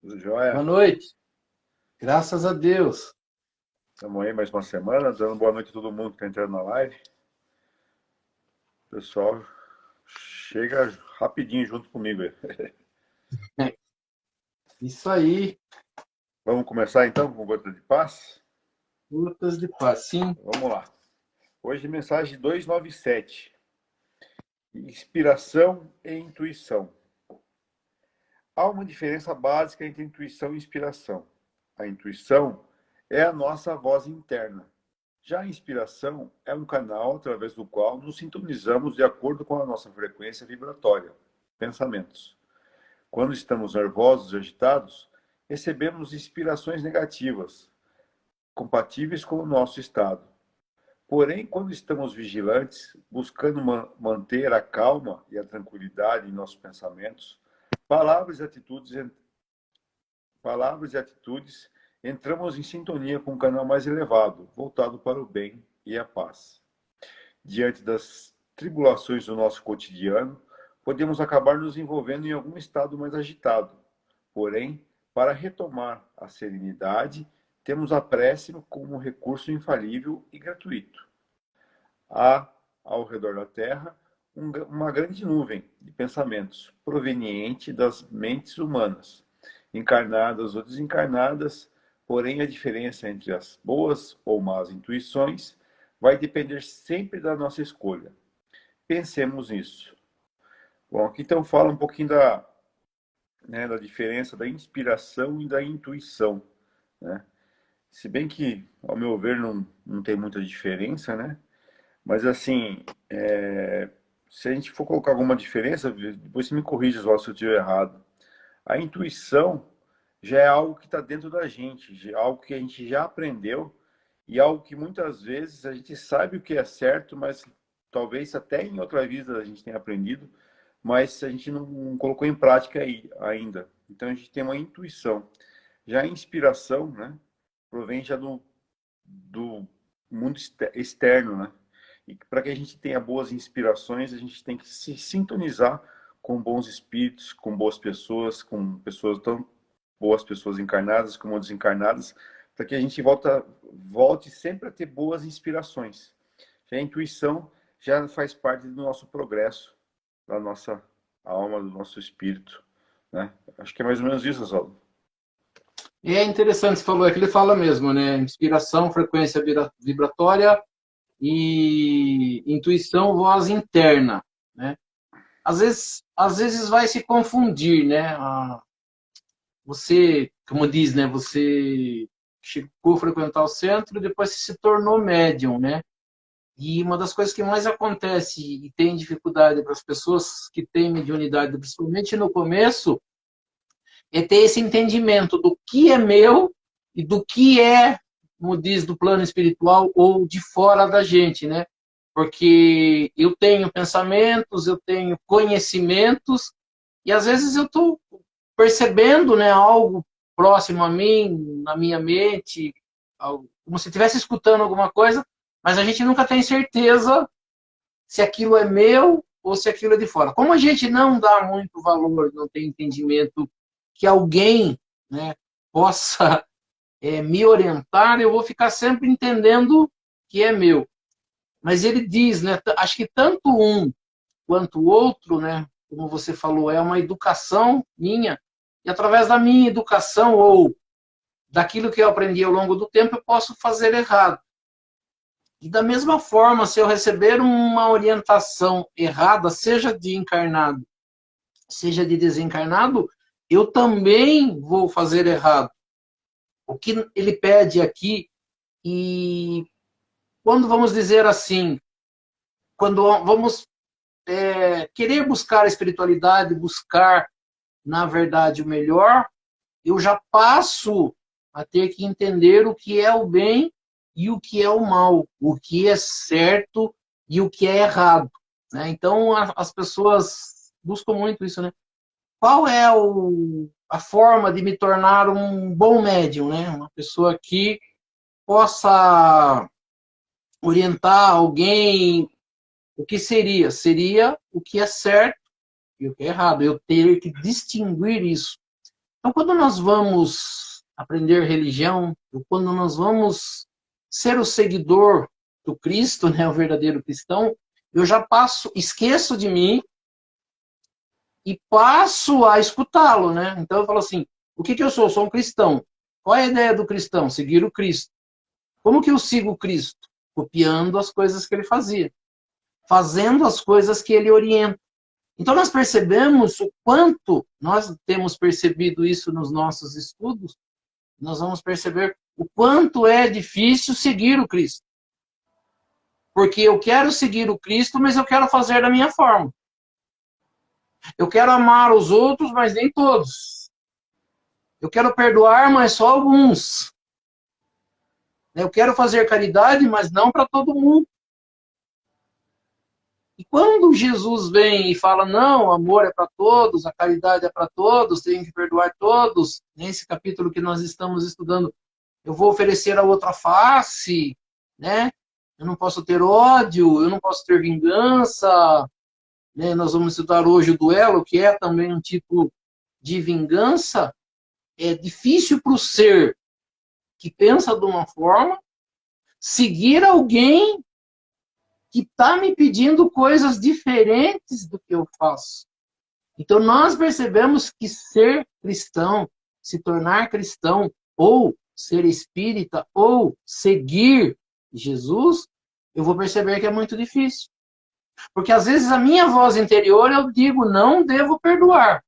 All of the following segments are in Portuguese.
Tudo Boa jóia? noite. Graças a Deus. Estamos aí mais uma semana, dando boa noite a todo mundo que está entrando na live. Pessoal, chega rapidinho junto comigo aí. É, isso aí, Vamos começar então com Gota de Paz? lutas de paz. Sim, Vamos lá. Hoje mensagem 297. Inspiração e intuição. Há uma diferença básica entre intuição e inspiração. A intuição é a nossa voz interna. Já a inspiração é um canal através do qual nos sintonizamos de acordo com a nossa frequência vibratória, pensamentos. Quando estamos nervosos e agitados, recebemos inspirações negativas, compatíveis com o nosso estado. Porém, quando estamos vigilantes, buscando manter a calma e a tranquilidade em nossos pensamentos, palavras e atitudes, palavras e atitudes, entramos em sintonia com um canal mais elevado, voltado para o bem e a paz. Diante das tribulações do nosso cotidiano, podemos acabar nos envolvendo em algum estado mais agitado. Porém, para retomar a serenidade, temos a prece como recurso infalível e gratuito. Há, ao redor da Terra, uma grande nuvem de pensamentos proveniente das mentes humanas, encarnadas ou desencarnadas, porém a diferença entre as boas ou más intuições vai depender sempre da nossa escolha. Pensemos nisso. Bom, aqui então fala um pouquinho da diferença da inspiração e da intuição, né? Se bem que, ao meu ver, não tem muita diferença, né? Mas assim, se a gente for colocar alguma diferença, depois você me corrige se eu estiver errado. A intuição já é algo que está dentro da gente, já é algo que a gente já aprendeu e algo que muitas vezes a gente sabe o que é certo, mas talvez até em outra vida a gente tenha aprendido, mas a gente não colocou em prática aí, ainda. Então a gente tem uma intuição. Já a inspiração, né, provém já do mundo externo, né? E para que a gente tenha boas inspirações, a gente tem que se sintonizar com bons espíritos, com boas pessoas, com pessoas tão boas pessoas encarnadas como desencarnadas, para que a gente volte sempre a ter boas inspirações. Já a intuição já faz parte do nosso progresso, da nossa alma, do nosso espírito, né? Acho que é mais ou menos isso, Oswaldo. e é interessante, você falou, é que ele fala mesmo, né? Inspiração, frequência vibratória e intuição, voz interna, né? Às vezes vai se confundir, né? Você, como diz, né? Você chegou a frequentar o centro e depois se tornou médium, né? E uma das coisas que mais acontece e tem dificuldade para as pessoas que têm mediunidade, principalmente no começo, é ter esse entendimento do que é meu e do que é, como diz, do plano espiritual ou de fora da gente, né? Porque eu tenho pensamentos, eu tenho conhecimentos, e às vezes eu estou percebendo, né, algo próximo a mim, na minha mente, como se estivesse escutando alguma coisa, mas a gente nunca tem certeza se aquilo é meu ou se aquilo é de fora. Como a gente não dá muito valor, não tem entendimento que alguém, né, possa me orientar, eu vou ficar sempre entendendo que é meu. Mas ele diz, né, acho que tanto um quanto o outro, né, como você falou, é uma educação minha, e através da minha educação ou daquilo que eu aprendi ao longo do tempo, eu posso fazer errado. E da mesma forma, se eu receber uma orientação errada, seja de encarnado, seja de desencarnado, eu também vou fazer errado. O que ele pede aqui, e quando vamos dizer assim, quando vamos querer buscar a espiritualidade, buscar, na verdade, o melhor, eu já passo a ter que entender o que é o bem e o que é o mal, o que é certo e o que é errado, né? Então, as pessoas buscam muito isso, né? Qual é a forma de me tornar um bom médium, né? Uma pessoa que possa orientar alguém. O que seria? Seria o que é certo e o que é errado. Eu ter que distinguir isso. Então, quando nós vamos aprender religião, ou quando nós vamos ser o seguidor do Cristo, né, o verdadeiro cristão, eu já esqueço de mim e passo a escutá-lo, né? Então eu falo assim, o que eu sou? Eu sou um cristão. Qual é a ideia do cristão? Seguir o Cristo. Como que eu sigo o Cristo? Copiando as coisas que ele fazia, fazendo as coisas que ele orienta. Então nós percebemos o quanto nós temos percebido isso nos nossos estudos, nós vamos perceber o quanto é difícil seguir o Cristo. Porque eu quero seguir o Cristo, mas eu quero fazer da minha forma. Eu quero amar os outros, mas nem todos. Eu quero perdoar, mas só alguns. Eu quero fazer caridade, mas não para todo mundo. E quando Jesus vem e fala, não, o amor é para todos, a caridade é para todos, tem que perdoar todos, nesse capítulo que nós estamos estudando, eu vou oferecer a outra face, né? Eu não posso ter ódio, eu não posso ter vingança, né? Nós vamos estudar hoje o duelo, que é também um tipo de vingança. É difícil para o ser que pensa de uma forma seguir alguém que está me pedindo coisas diferentes do que eu faço. Então nós percebemos que ser cristão, se tornar cristão, ou ser espírita, ou seguir Jesus, eu vou perceber que é muito difícil. Porque às vezes a minha voz interior eu digo, não devo perdoar.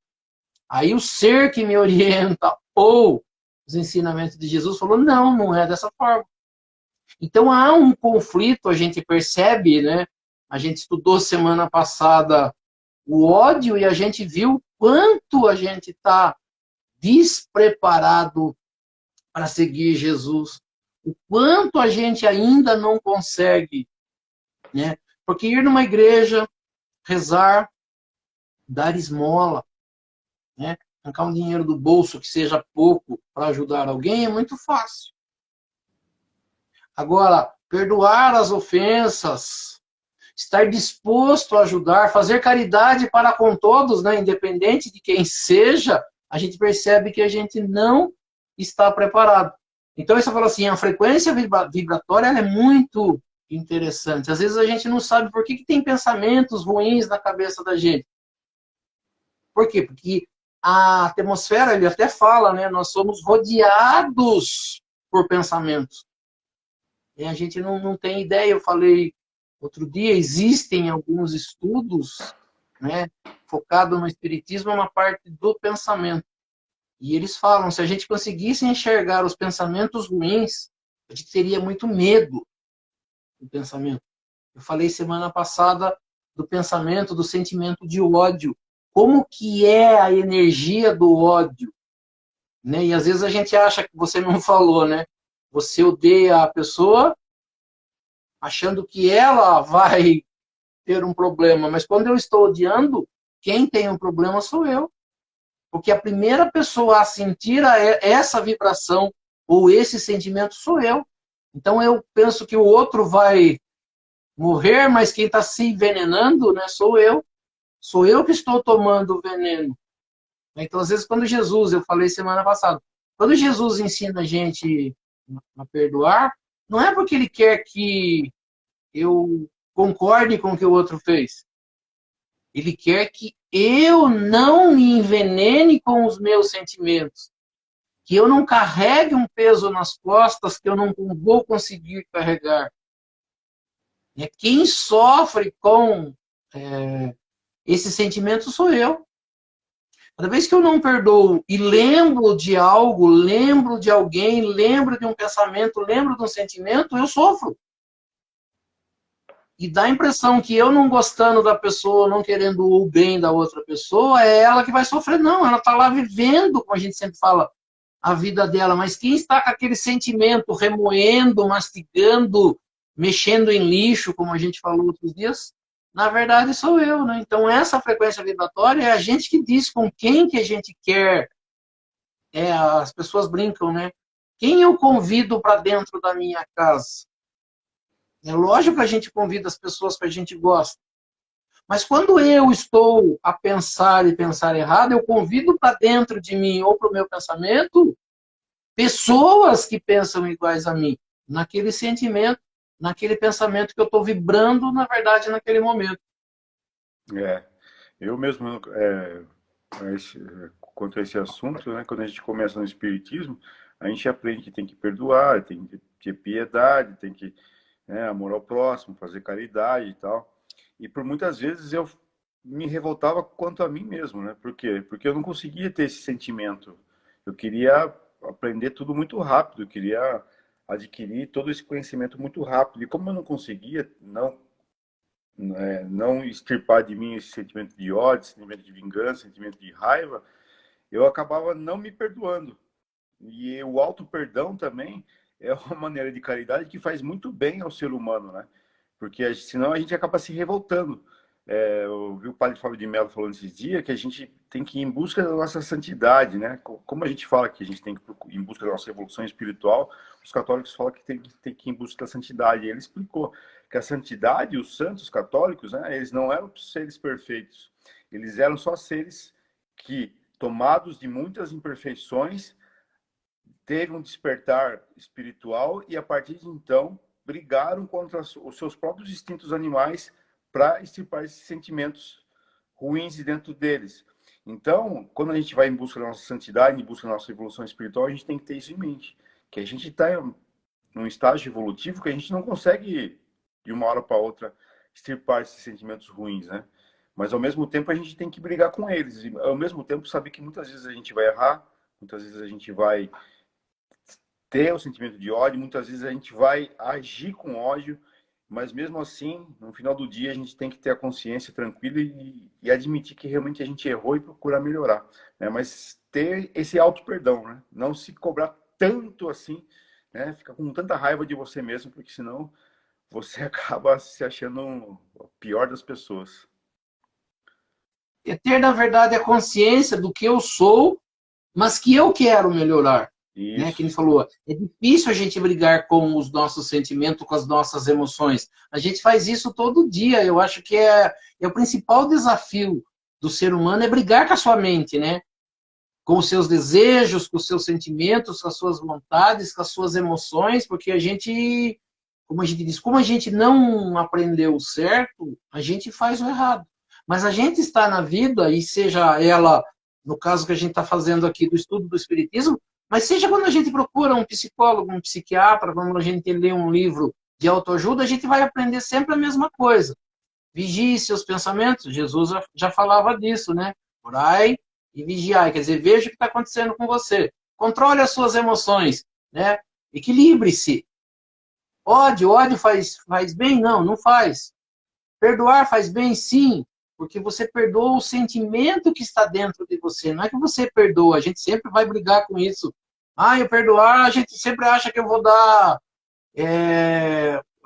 Aí o ser que me orienta, ou os ensinamentos de Jesus, falou, não, não é dessa forma. Então há um conflito, a gente percebe, né? A gente estudou semana passada o ódio e a gente viu quanto a gente está despreparado para seguir Jesus. O quanto a gente ainda não consegue, né? Porque ir numa igreja, rezar, dar esmola, né? Arrancar um dinheiro do bolso que seja pouco para ajudar alguém é muito fácil. Agora, perdoar as ofensas, estar disposto a ajudar, fazer caridade para com todos, né? Independente de quem seja, a gente percebe que a gente não está preparado. Então, isso fala assim, a frequência vibratória ela é muito interessante. Às vezes a gente não sabe por que tem pensamentos ruins na cabeça da gente. Por quê? Porque a atmosfera, ele até fala, né? Nós somos rodeados por pensamentos. E a gente não tem ideia. Eu falei outro dia, existem alguns estudos, né, focados no espiritismo, uma parte do pensamento. E eles falam, se a gente conseguisse enxergar os pensamentos ruins, a gente teria muito medo do pensamento. Eu falei semana passada do pensamento, do sentimento de ódio. Como que é a energia do ódio? Né? E às vezes a gente acha que você não falou, né? Você odeia a pessoa achando que ela vai ter um problema. Mas quando eu estou odiando, quem tem um problema sou eu. Porque a primeira pessoa a sentir essa vibração ou esse sentimento sou eu. Então eu penso que o outro vai morrer, mas quem está se envenenando, né, sou eu. Sou eu que estou tomando o veneno. Então, às vezes, quando Jesus, eu falei semana passada, quando Jesus ensina a gente a perdoar, não é porque ele quer que eu concorde com o que o outro fez. Ele quer que eu não me envenene com os meus sentimentos. Que eu não carregue um peso nas costas que eu não vou conseguir carregar. Quem sofre com esse sentimento sou eu. Cada vez que eu não perdoo e lembro de algo, lembro de alguém, lembro de um pensamento, lembro de um sentimento, eu sofro. E dá a impressão que eu não gostando da pessoa, não querendo o bem da outra pessoa, é ela que vai sofrer. Não, ela está lá vivendo, como a gente sempre fala, a vida dela. Mas quem está com aquele sentimento, remoendo, mastigando, mexendo em lixo, como a gente falou outros dias, na verdade sou eu, né? Então essa frequência vibratória é a gente que diz com quem que a gente quer. As pessoas brincam, né? Quem eu convido para dentro da minha casa? É lógico que a gente convida as pessoas que a gente gosta. Mas quando eu estou a pensar e pensar errado, eu convido para dentro de mim ou para o meu pensamento pessoas que pensam iguais a mim, naquele sentimento, naquele pensamento que eu estou vibrando, na verdade, naquele momento. É, eu mesmo, quanto a esse assunto, né, quando a gente começa no Espiritismo, a gente aprende que tem que perdoar, tem que ter piedade, tem que, né, amor ao próximo, fazer caridade e tal. E por muitas vezes eu me revoltava quanto a mim mesmo, né? Por quê? Porque eu não conseguia ter esse sentimento. Eu queria aprender tudo muito rápido, eu queria adquirir todo esse conhecimento muito rápido. E como eu não conseguia, não extirpar de mim esse sentimento de ódio, sentimento de vingança, sentimento de raiva, eu acabava não me perdoando. E o auto-perdão também é uma maneira de caridade que faz muito bem ao ser humano, né? Porque senão a gente acaba se revoltando. Eu vi o padre Fábio de Mello falando esses dias que a gente tem que ir em busca da nossa santidade, né? Como a gente fala que a gente tem que ir em busca da nossa evolução espiritual, os católicos falam que tem que ir em busca da santidade. E ele explicou que a santidade, os santos católicos, né, eles não eram seres perfeitos. Eles eram só seres que, tomados de muitas imperfeições, teve um despertar espiritual e, a partir de então, brigaram contra os seus próprios instintos animais para extirpar esses sentimentos ruins de dentro deles. Então, quando a gente vai em busca da nossa santidade, em busca da nossa evolução espiritual, a gente tem que ter isso em mente, que a gente está num estágio evolutivo que a gente não consegue, de uma hora para outra, extirpar esses sentimentos ruins, né? Mas, ao mesmo tempo, a gente tem que brigar com eles. E, ao mesmo tempo, saber que muitas vezes a gente vai errar, muitas vezes a gente vai ter o sentimento de ódio, muitas vezes a gente vai agir com ódio, mas mesmo assim, no final do dia, a gente tem que ter a consciência tranquila e admitir que realmente a gente errou e procurar melhorar, né? Mas ter esse auto-perdão, né? Não se cobrar tanto assim, né? Ficar com tanta raiva de você mesmo, porque senão você acaba se achando o pior das pessoas. É ter, na verdade, a consciência do que eu sou, mas que eu quero melhorar. Né? Que ele Isso. falou, é difícil a gente brigar com os nossos sentimentos, com as nossas emoções. A gente faz isso todo dia. Eu acho que é o principal desafio do ser humano é brigar com a sua mente, né? Com os seus desejos, com os seus sentimentos, com as suas vontades, com as suas emoções, porque a gente, como a gente diz, como a gente não aprendeu o certo, a gente faz o errado. Mas a gente está na vida, e seja ela, no caso que a gente está fazendo aqui do estudo do Espiritismo, mas seja quando a gente procura um psicólogo, um psiquiatra, quando a gente lê um livro de autoajuda, a gente vai aprender sempre a mesma coisa. Vigie seus pensamentos. Jesus já falava disso, né? Orai e vigiai. Quer dizer, veja o que está acontecendo com você. Controle as suas emoções, né? Equilibre-se. Ódio faz bem? Não, não faz. Perdoar faz bem? Sim. Porque você perdoa o sentimento que está dentro de você. Não é que você perdoa. A gente sempre vai brigar com isso. Ah, eu perdoar, a gente sempre acha que eu vou dar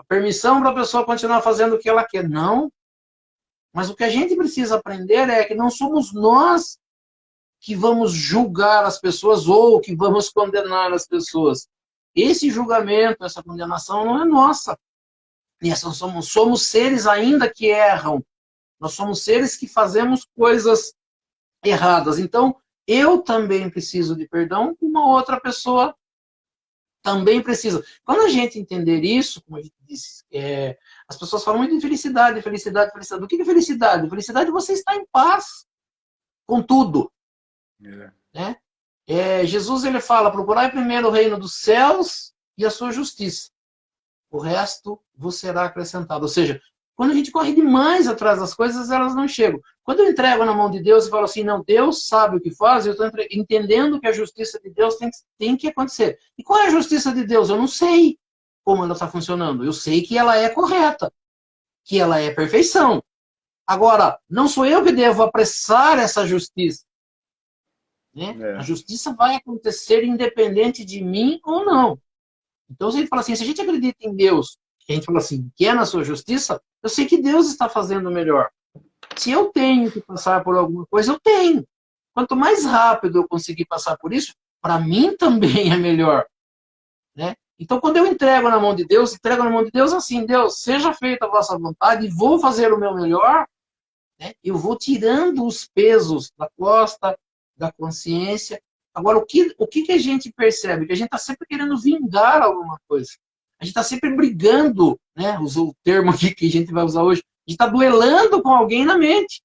permissão para a pessoa continuar fazendo o que ela quer. Não. Mas o que a gente precisa aprender é que não somos nós que vamos julgar as pessoas ou que vamos condenar as pessoas. Esse julgamento, essa condenação não é nossa. E somos seres ainda que erram. Nós somos seres que fazemos coisas erradas. Então, eu também preciso de perdão, uma outra pessoa também precisa. Quando a gente entender isso, como a gente disse, as pessoas falam muito de felicidade, felicidade, felicidade. O que é felicidade? Felicidade é você estar em paz com tudo. Né? Jesus ele fala, procurai primeiro o reino dos céus e a sua justiça. O resto vos será acrescentado. Ou seja, quando a gente corre demais atrás das coisas, elas não chegam. Quando eu entrego na mão de Deus e falo assim, não, Deus sabe o que faz, eu estou entendendo que a justiça de Deus tem que acontecer. E qual é a justiça de Deus? Eu não sei como ela está funcionando. Eu sei que ela é correta, que ela é perfeição. Agora, não sou eu que devo apressar essa justiça. Né? A justiça vai acontecer independente de mim ou não. Então, se a gente fala assim, se a gente acredita em Deus, que a gente fala assim, que é na sua justiça, eu sei que Deus está fazendo melhor. Se eu tenho que passar por alguma coisa, eu tenho. Quanto mais rápido eu conseguir passar por isso, para mim também é melhor. Né? Então, quando eu entrego na mão de Deus assim, Deus, seja feita a vossa vontade, e vou fazer o meu melhor, né? Eu vou tirando os pesos da costa, da consciência. Agora, o que a gente percebe? Que a gente está sempre querendo vingar alguma coisa. A gente está sempre brigando, né? Usou o termo aqui que a gente vai usar hoje. A gente está duelando com alguém na mente.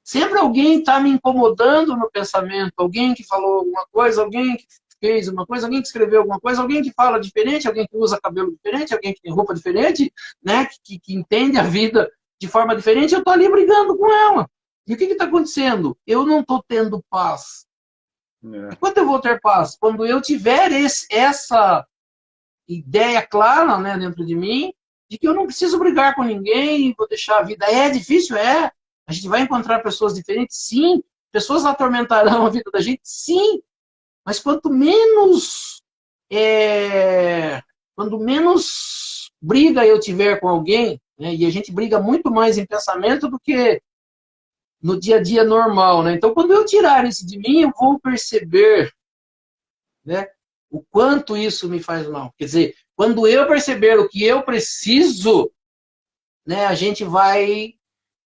Sempre alguém está me incomodando no pensamento. Alguém que falou alguma coisa, alguém que fez uma coisa, alguém que escreveu alguma coisa, alguém que fala diferente, alguém que usa cabelo diferente, alguém que tem roupa diferente, né? Que entende a vida de forma diferente. Eu estou ali brigando com ela. E o que está acontecendo? Eu não estou tendo paz. E quando eu vou ter paz? Quando eu tiver essa ideia clara, né, dentro de mim, de que eu não preciso brigar com ninguém, vou deixar a vida. É difícil? É. A gente vai encontrar pessoas diferentes? Sim. Pessoas atormentarão a vida da gente? Sim. Mas quando menos briga eu tiver com alguém, né, e a gente briga muito mais em pensamento do que no dia a dia normal, né? Então, quando eu tirar isso de mim, eu vou perceber, né, o quanto isso me faz mal. Quer dizer, quando eu perceber o que eu preciso, né, a gente vai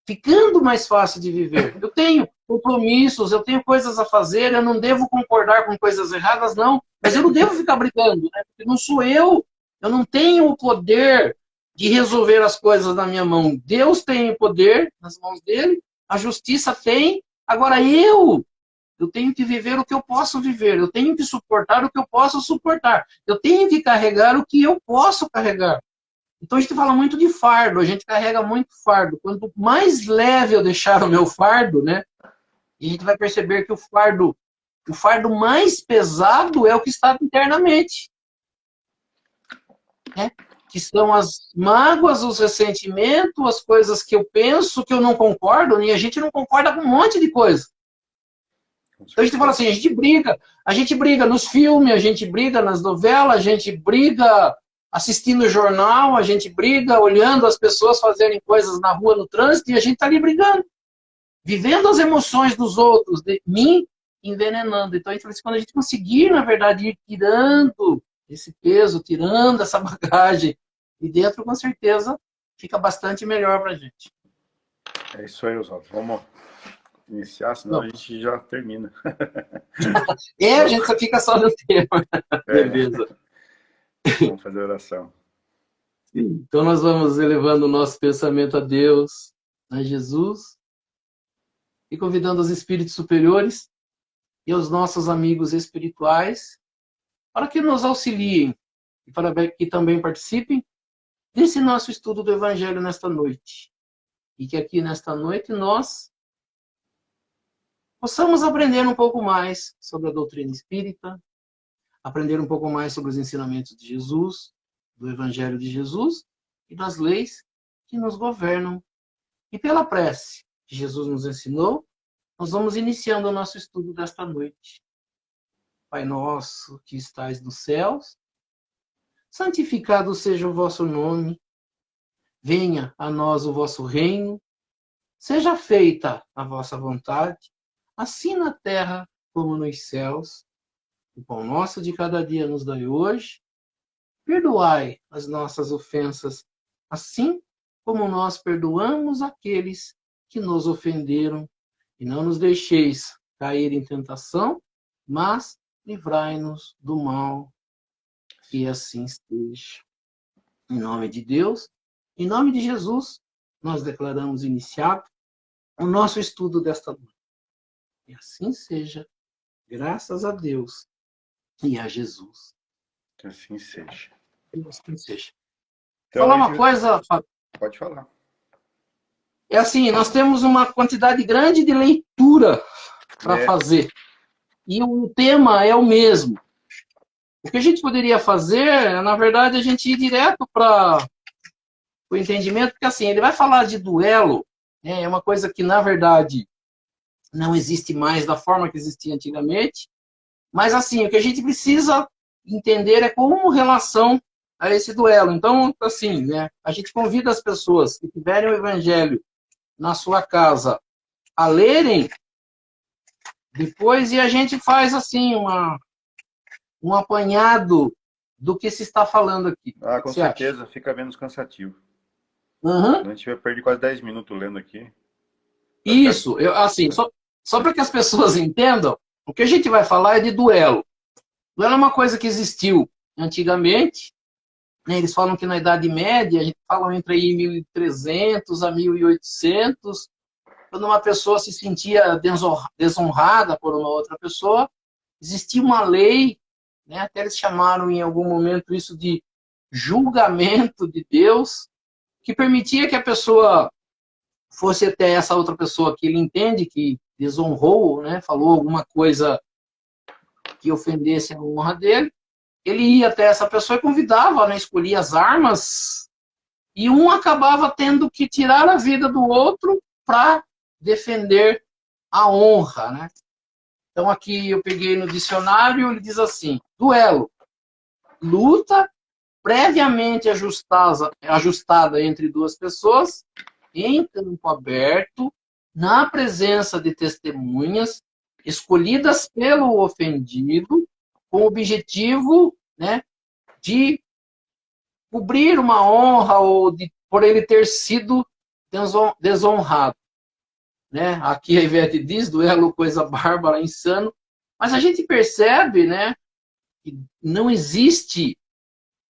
ficando mais fácil de viver. Eu tenho compromissos, eu tenho coisas a fazer, eu não devo concordar com coisas erradas, não, mas eu não devo ficar brigando, né? Porque não sou eu não tenho o poder de resolver as coisas na minha mão. Deus tem o poder nas mãos dele, a justiça tem, agora eu tenho que viver o que eu posso viver, eu tenho que suportar o que eu posso suportar, eu tenho que carregar o que eu posso carregar. Então a gente fala muito de fardo, a gente carrega muito fardo. Quanto mais leve eu deixar o meu fardo, né, e a gente vai perceber que o fardo mais pesado é o que está internamente, né? Que são as mágoas, os ressentimentos, as coisas que eu penso que eu não concordo, e a gente não concorda com um monte de coisa. Então a gente fala assim, a gente briga nos filmes, a gente briga nas novelas, a gente briga assistindo o jornal, a gente briga olhando as pessoas fazerem coisas na rua, no trânsito, e a gente está ali brigando, vivendo as emoções dos outros, de mim envenenando. Então a gente fala assim, quando a gente conseguir, na verdade, ir tirando esse peso, tirando essa bagagem de dentro, com certeza fica bastante melhor para a gente. É isso aí, Oswaldo. Vamos iniciar, senão a gente já termina. A gente só fica só no tema. Beleza. Vamos fazer oração. Sim. Então nós vamos elevando o nosso pensamento a Deus, a Jesus, e convidando os espíritos superiores e os nossos amigos espirituais para que nos auxiliem e para que também participem desse nosso estudo do Evangelho nesta noite. E que aqui nesta noite nós possamos aprender um pouco mais sobre a doutrina espírita, aprender um pouco mais sobre os ensinamentos de Jesus, do Evangelho de Jesus e das leis que nos governam. E pela prece que Jesus nos ensinou, nós vamos iniciando o nosso estudo desta noite. Pai nosso que estais nos céus, santificado seja o vosso nome, venha a nós o vosso reino, seja feita a vossa vontade, assim na terra como nos céus. O pão nosso de cada dia nos dai hoje. Perdoai as nossas ofensas, assim como nós perdoamos aqueles que nos ofenderam. E não nos deixeis cair em tentação, mas livrai-nos do mal. Que assim seja. Em nome de Deus, em nome de Jesus, nós declaramos iniciado o nosso estudo desta noite. E assim seja, graças a Deus e a Jesus. Que assim seja. Que assim seja. Então, Falar uma coisa, Fábio. Pode falar. É assim, nós temos uma quantidade grande de leitura para fazer. E o tema é o mesmo. O que a gente poderia fazer é, na verdade, a gente ir direto para o entendimento, porque assim, ele vai falar de duelo, né? É uma coisa que, na verdade, não existe mais da forma que existia antigamente. Mas assim, o que a gente precisa entender é como relação a esse duelo. Então, assim, né? A gente convida as pessoas que tiverem o Evangelho na sua casa a lerem depois, e a gente faz assim um apanhado do que se está falando aqui. Ah, com certeza, fica menos cansativo. Uhum. A gente vai perder quase 10 minutos lendo aqui. Isso, assim, só para que as pessoas entendam, o que a gente vai falar é de duelo. Duelo é uma coisa que existiu antigamente, né? Eles falam que na Idade Média, a gente fala entre aí 1300 a 1800, quando uma pessoa se sentia desonrada por uma outra pessoa, existia uma lei, né? Até eles chamaram em algum momento isso de julgamento de Deus, que permitia que a pessoa fosse até essa outra pessoa que ele entende que desonrou, né? Falou alguma coisa que ofendesse a honra dele, ele ia até essa pessoa e convidava, né? Escolhia as armas, e um acabava tendo que tirar a vida do outro para defender a honra, né? Então aqui eu peguei no dicionário, ele diz assim: duelo, luta previamente ajustada entre duas pessoas, em campo aberto, na presença de testemunhas, escolhidas pelo ofendido, com o objetivo, né, de cobrir uma honra ou por ele ter sido desonrado. Né? Aqui a Ivete diz, duelo, coisa bárbara, insano, mas a gente percebe, né, que não existe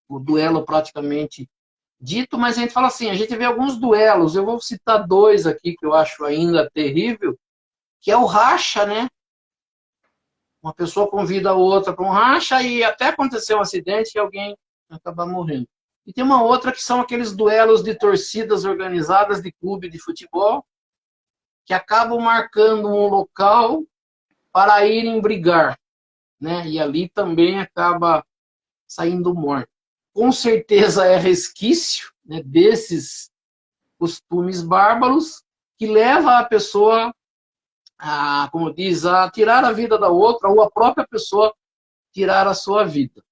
o duelo praticamente dito, mas a gente fala assim, a gente vê alguns duelos, eu vou citar dois aqui que eu acho ainda terrível, que é o racha, né? Uma pessoa convida a outra para um racha e até acontecer um acidente e alguém acabar morrendo. E tem uma outra que são aqueles duelos de torcidas organizadas de clube de futebol, que acabam marcando um local para irem brigar, né? E ali também acaba saindo morto. Com certeza é resquício, né, desses costumes bárbaros que leva a pessoa a, como diz, a tirar a vida da outra ou a própria pessoa tirar a sua vida.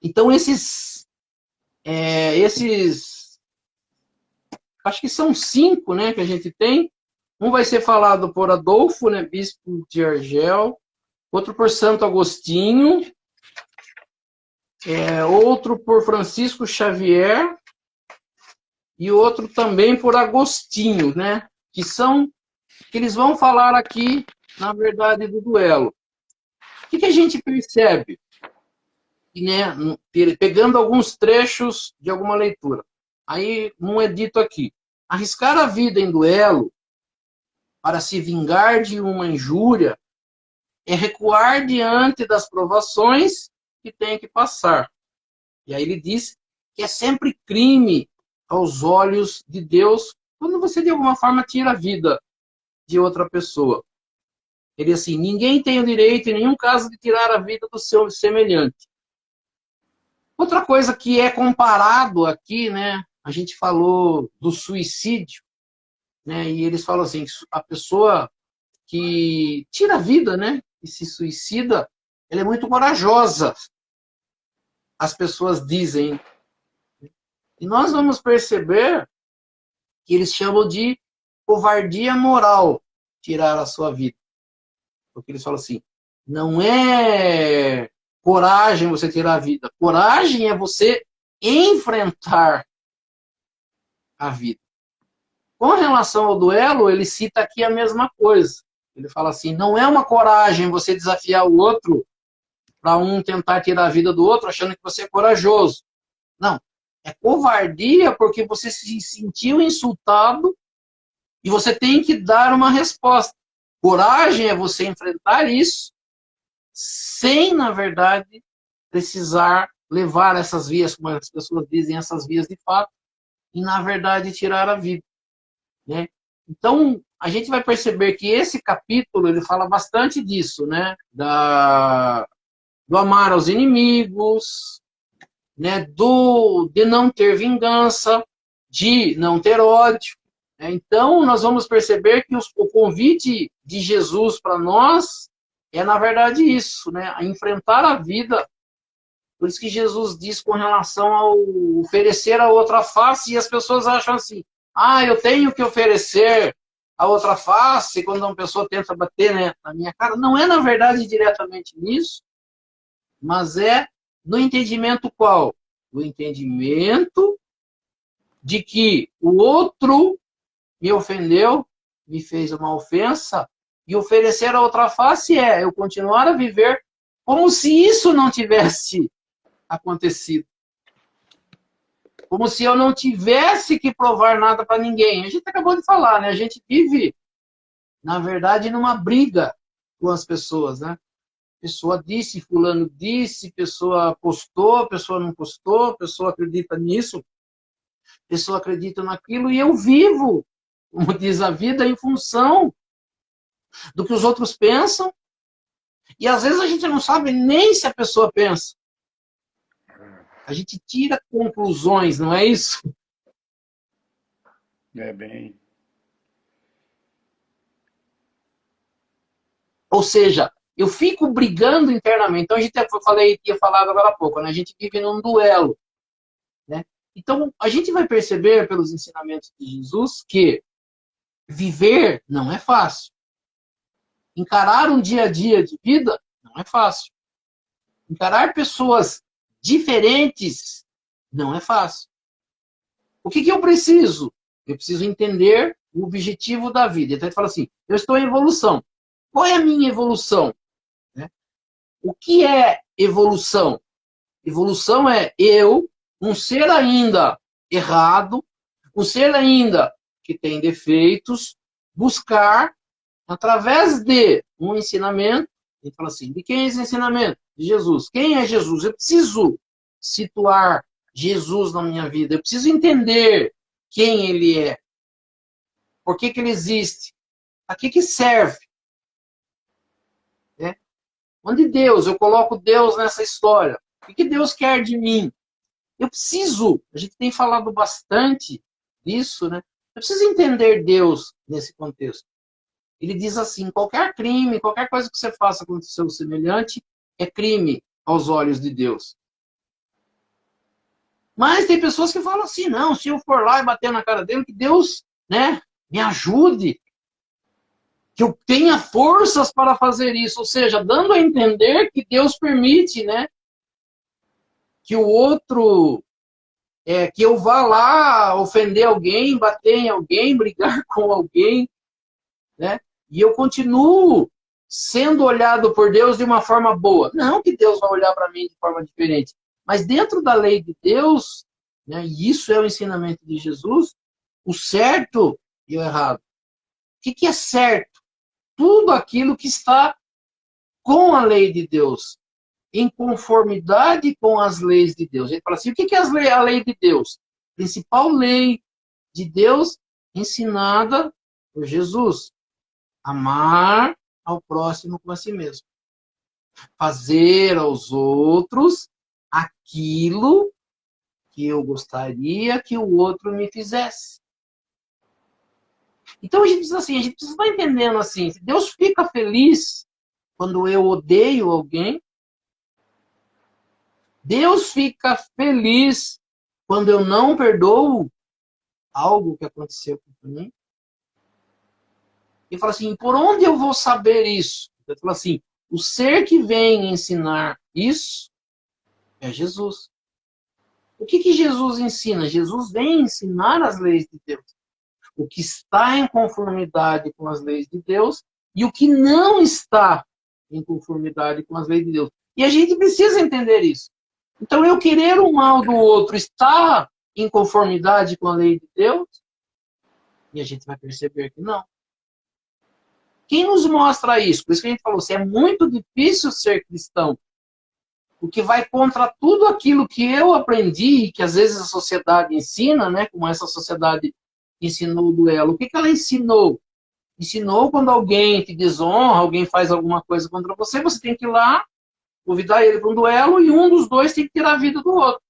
Então esses acho que são 5, né, que a gente tem. Um vai ser falado por Adolfo, né, bispo de Argel, outro por Santo Agostinho, outro por Francisco Xavier e outro também por Agostinho, né, que eles vão falar aqui, na verdade, do duelo. O que a gente percebe? Né, pegando alguns trechos de alguma leitura. Aí um é dito aqui: arriscar a vida em duelo para se vingar de uma injúria é recuar diante das provações que tem que passar. E aí ele diz que é sempre crime aos olhos de Deus quando você de alguma forma tira a vida de outra pessoa. Ele assim: ninguém tem o direito em nenhum caso de tirar a vida do seu semelhante. Outra coisa que é comparado aqui, né? A gente falou do suicídio, né? E eles falam assim: a pessoa que tira a vida, né? E se suicida, ela é muito corajosa. As pessoas dizem. E nós vamos perceber que eles chamam de covardia moral tirar a sua vida. Porque eles falam assim: não é coragem você tirar a vida. Coragem é você enfrentar a vida. Com relação ao duelo, ele cita aqui a mesma coisa. Ele fala assim: não é uma coragem você desafiar o outro para um tentar tirar a vida do outro achando que você é corajoso. Não. É covardia porque você se sentiu insultado e você tem que dar uma resposta. Coragem é você enfrentar isso sem, na verdade, precisar levar essas vias, como as pessoas dizem, essas vias de fato, e, na verdade, tirar a vida. Né? Então, a gente vai perceber que esse capítulo ele fala bastante disso, né? Do amar aos inimigos, né? De não ter vingança, de não ter ódio. Né? Então, nós vamos perceber que o convite de Jesus para nós é, na verdade, isso, né? A enfrentar a vida. Por isso que Jesus diz com relação ao oferecer a outra face, e as pessoas acham assim: ah, eu tenho que oferecer a outra face quando uma pessoa tenta bater, né, na minha cara. Não é, na verdade, diretamente nisso, mas é no entendimento qual? No entendimento de que o outro me ofendeu me fez uma ofensa, e oferecer a outra face é eu continuar a viver como se isso não tivesse acontecido. Como se eu não tivesse que provar nada para ninguém. A gente acabou de falar, né? A gente vive, na verdade, numa briga com as pessoas, né? Pessoa disse, fulano disse, pessoa postou, pessoa não postou, pessoa acredita nisso, pessoa acredita naquilo, e eu vivo, como diz a vida, em função do que os outros pensam, e às vezes a gente não sabe nem se a pessoa pensa. A gente tira conclusões, não é isso? É bem. Ou seja, eu fico brigando internamente. Então, a gente tinha falado agora há pouco, né? A gente vive num duelo, né? Então, a gente vai perceber pelos ensinamentos de Jesus que viver não é fácil. Encarar um dia a dia de vida não é fácil. Encarar pessoas diferentes não é fácil. O que eu preciso? Eu preciso entender o objetivo da vida. Então, ele fala assim, eu estou em evolução. Qual é a minha evolução? O que é evolução? Evolução é eu, um ser ainda errado, um ser ainda que tem defeitos, buscar, através de um ensinamento, ele fala assim, de quem é esse ensinamento? De Jesus. Quem é Jesus? Eu preciso situar Jesus na minha vida, eu preciso entender quem ele é, por que ele existe, a que serve. Né? Onde Deus, eu coloco Deus nessa história. O que Deus quer de mim? Eu preciso, a gente tem falado bastante disso, né? Eu preciso entender Deus nesse contexto. Ele diz assim, qualquer crime, qualquer coisa que você faça com o seu semelhante, é crime aos olhos de Deus. Mas tem pessoas que falam assim, não, se eu for lá e bater na cara dele, que Deus, né, me ajude, que eu tenha forças para fazer isso. Ou seja, dando a entender que Deus permite, né, que o outro, que eu vá lá ofender alguém, bater em alguém, brigar com alguém, né, e eu continuo sendo olhado por Deus de uma forma boa. Não que Deus vai olhar para mim de forma diferente, mas dentro da lei de Deus, né, e isso é o ensinamento de Jesus, o certo e o errado. O que é certo? Tudo aquilo que está com a lei de Deus, em conformidade com as leis de Deus. Ele fala assim, o que é a lei de Deus? A principal lei de Deus ensinada por Jesus. Amar ao próximo como a si mesmo. Fazer aos outros aquilo que eu gostaria que o outro me fizesse. Então a gente precisa assim, a gente precisa estar entendendo assim, se Deus fica feliz quando eu odeio alguém, Deus fica feliz quando eu não perdoo algo que aconteceu com mim. E fala assim, por onde eu vou saber isso? Ele fala assim, o ser que vem ensinar isso é Jesus. O que Jesus ensina? Jesus vem ensinar as leis de Deus. O que está em conformidade com as leis de Deus e o que não está em conformidade com as leis de Deus. E a gente precisa entender isso. Então, eu querer o mal do outro está em conformidade com a lei de Deus? E a gente vai perceber que não. Quem nos mostra isso? Por isso que a gente falou, se é muito difícil ser cristão, o que vai contra tudo aquilo que eu aprendi, que às vezes a sociedade ensina, né? Como essa sociedade ensinou o duelo. O que ela ensinou? Ensinou quando alguém te desonra, alguém faz alguma coisa contra você, você tem que ir lá, convidar ele para um duelo e um dos dois tem que tirar a vida do outro.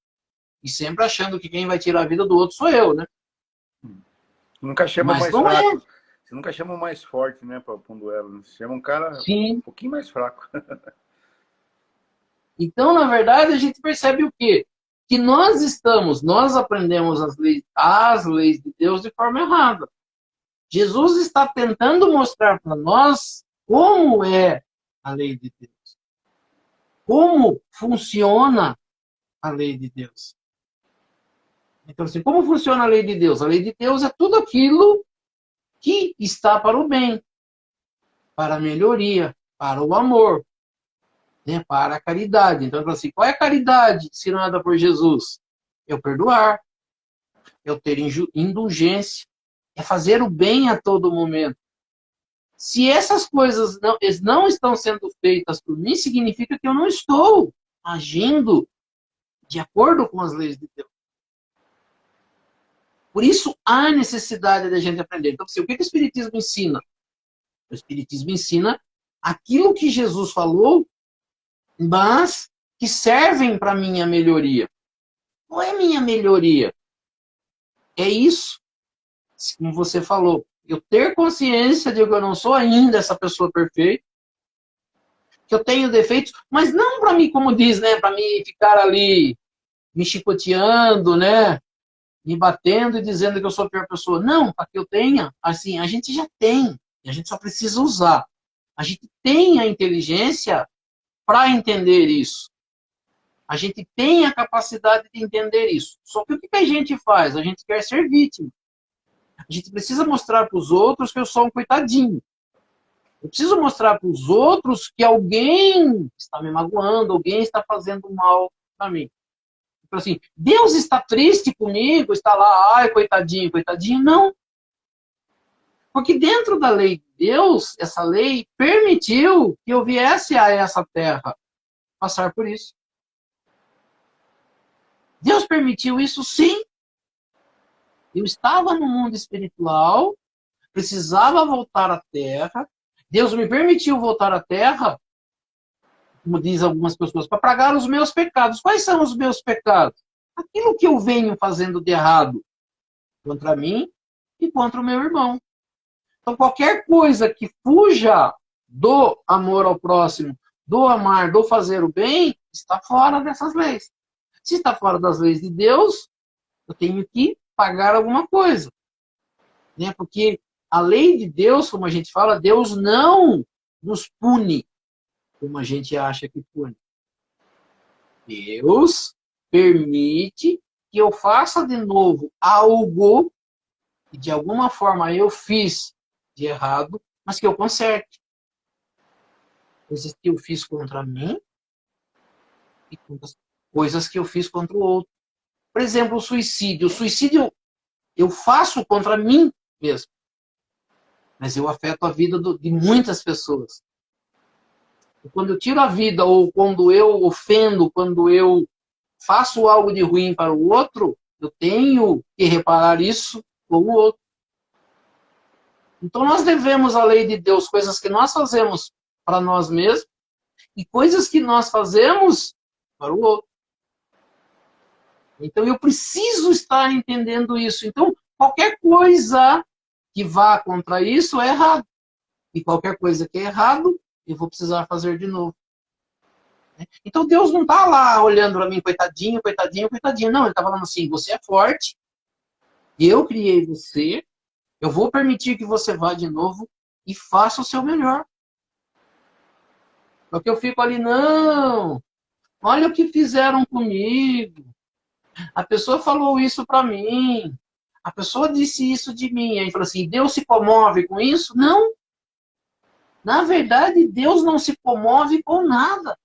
E sempre achando que quem vai tirar a vida do outro sou eu, né? Nunca chama Mas mais não fraco. é. Você nunca chama o mais forte, né, para um duelo. Você chama um cara Sim. um pouquinho mais fraco. Então, na verdade, a gente percebe o quê? Que nós aprendemos as leis de Deus de forma errada. Jesus está tentando mostrar para nós como é a lei de Deus. Como funciona a lei de Deus. Então, assim, como funciona a lei de Deus? A lei de Deus é tudo aquilo que está para o bem, para a melhoria, para o amor, né? Para a caridade. Então, ele fala assim, qual é a caridade ensinada por Jesus? Eu perdoar, eu ter indulgência, é fazer o bem a todo momento. Se essas coisas não estão sendo feitas por mim, significa que eu não estou agindo de acordo com as leis de Deus. Por isso, há necessidade da gente aprender. Então, assim, o que o Espiritismo ensina? O Espiritismo ensina aquilo que Jesus falou, mas que servem para minha melhoria. Não é minha melhoria. É isso, como você falou. Eu ter consciência de que eu não sou ainda essa pessoa perfeita, que eu tenho defeitos, mas não para mim, como diz, né, para mim ficar ali me chicoteando, né, me batendo e dizendo que eu sou a pior pessoa. Não, para que eu tenha, assim, a gente já tem, e a gente só precisa usar. A gente tem a inteligência para entender isso. A gente tem a capacidade de entender isso. Só que o que a gente faz? A gente quer ser vítima. A gente precisa mostrar para os outros que eu sou um coitadinho. Eu preciso mostrar para os outros que alguém está me magoando, alguém está fazendo mal para mim. Então, assim, Deus está triste comigo, está lá, ai, coitadinho, coitadinho. Não. Porque dentro da lei de Deus, essa lei permitiu que eu viesse a essa terra passar por isso. Deus permitiu isso, sim. Eu estava no mundo espiritual, precisava voltar à terra. Deus me permitiu voltar à terra, como diz algumas pessoas, para pagar os meus pecados. Quais são os meus pecados? Aquilo que eu venho fazendo de errado contra mim e contra o meu irmão. Então, qualquer coisa que fuja do amor ao próximo, do amar, do fazer o bem, está fora dessas leis. Se está fora das leis de Deus, eu tenho que pagar alguma coisa. Né? Porque a lei de Deus, como a gente fala, Deus não nos pune como a gente acha que pune. Deus permite que eu faça de novo algo que de alguma forma eu fiz de errado, mas que eu conserte. Coisas que eu fiz contra mim e coisas que eu fiz contra o outro. Por exemplo, o suicídio. O suicídio eu faço contra mim mesmo. Mas eu afeto a vida de muitas pessoas. E quando eu tiro a vida, ou quando eu ofendo, quando eu faço algo de ruim para o outro, eu tenho que reparar isso com o outro. Então nós devemos à lei de Deus coisas que nós fazemos para nós mesmos e coisas que nós fazemos para o outro. Então eu preciso estar entendendo isso. Então qualquer coisa que vá contra isso é errado. E qualquer coisa que é errado, eu vou precisar fazer de novo. Então Deus não está lá olhando para mim, coitadinho, coitadinho, coitadinho. Não, ele está falando assim, você é forte, eu criei você, eu vou permitir que você vá de novo e faça o seu melhor. Porque eu fico ali, não, olha o que fizeram comigo. A pessoa falou isso para mim. A pessoa disse isso de mim. Aí falou assim, Deus se comove com isso? Não. Na verdade, Deus não se comove com nada.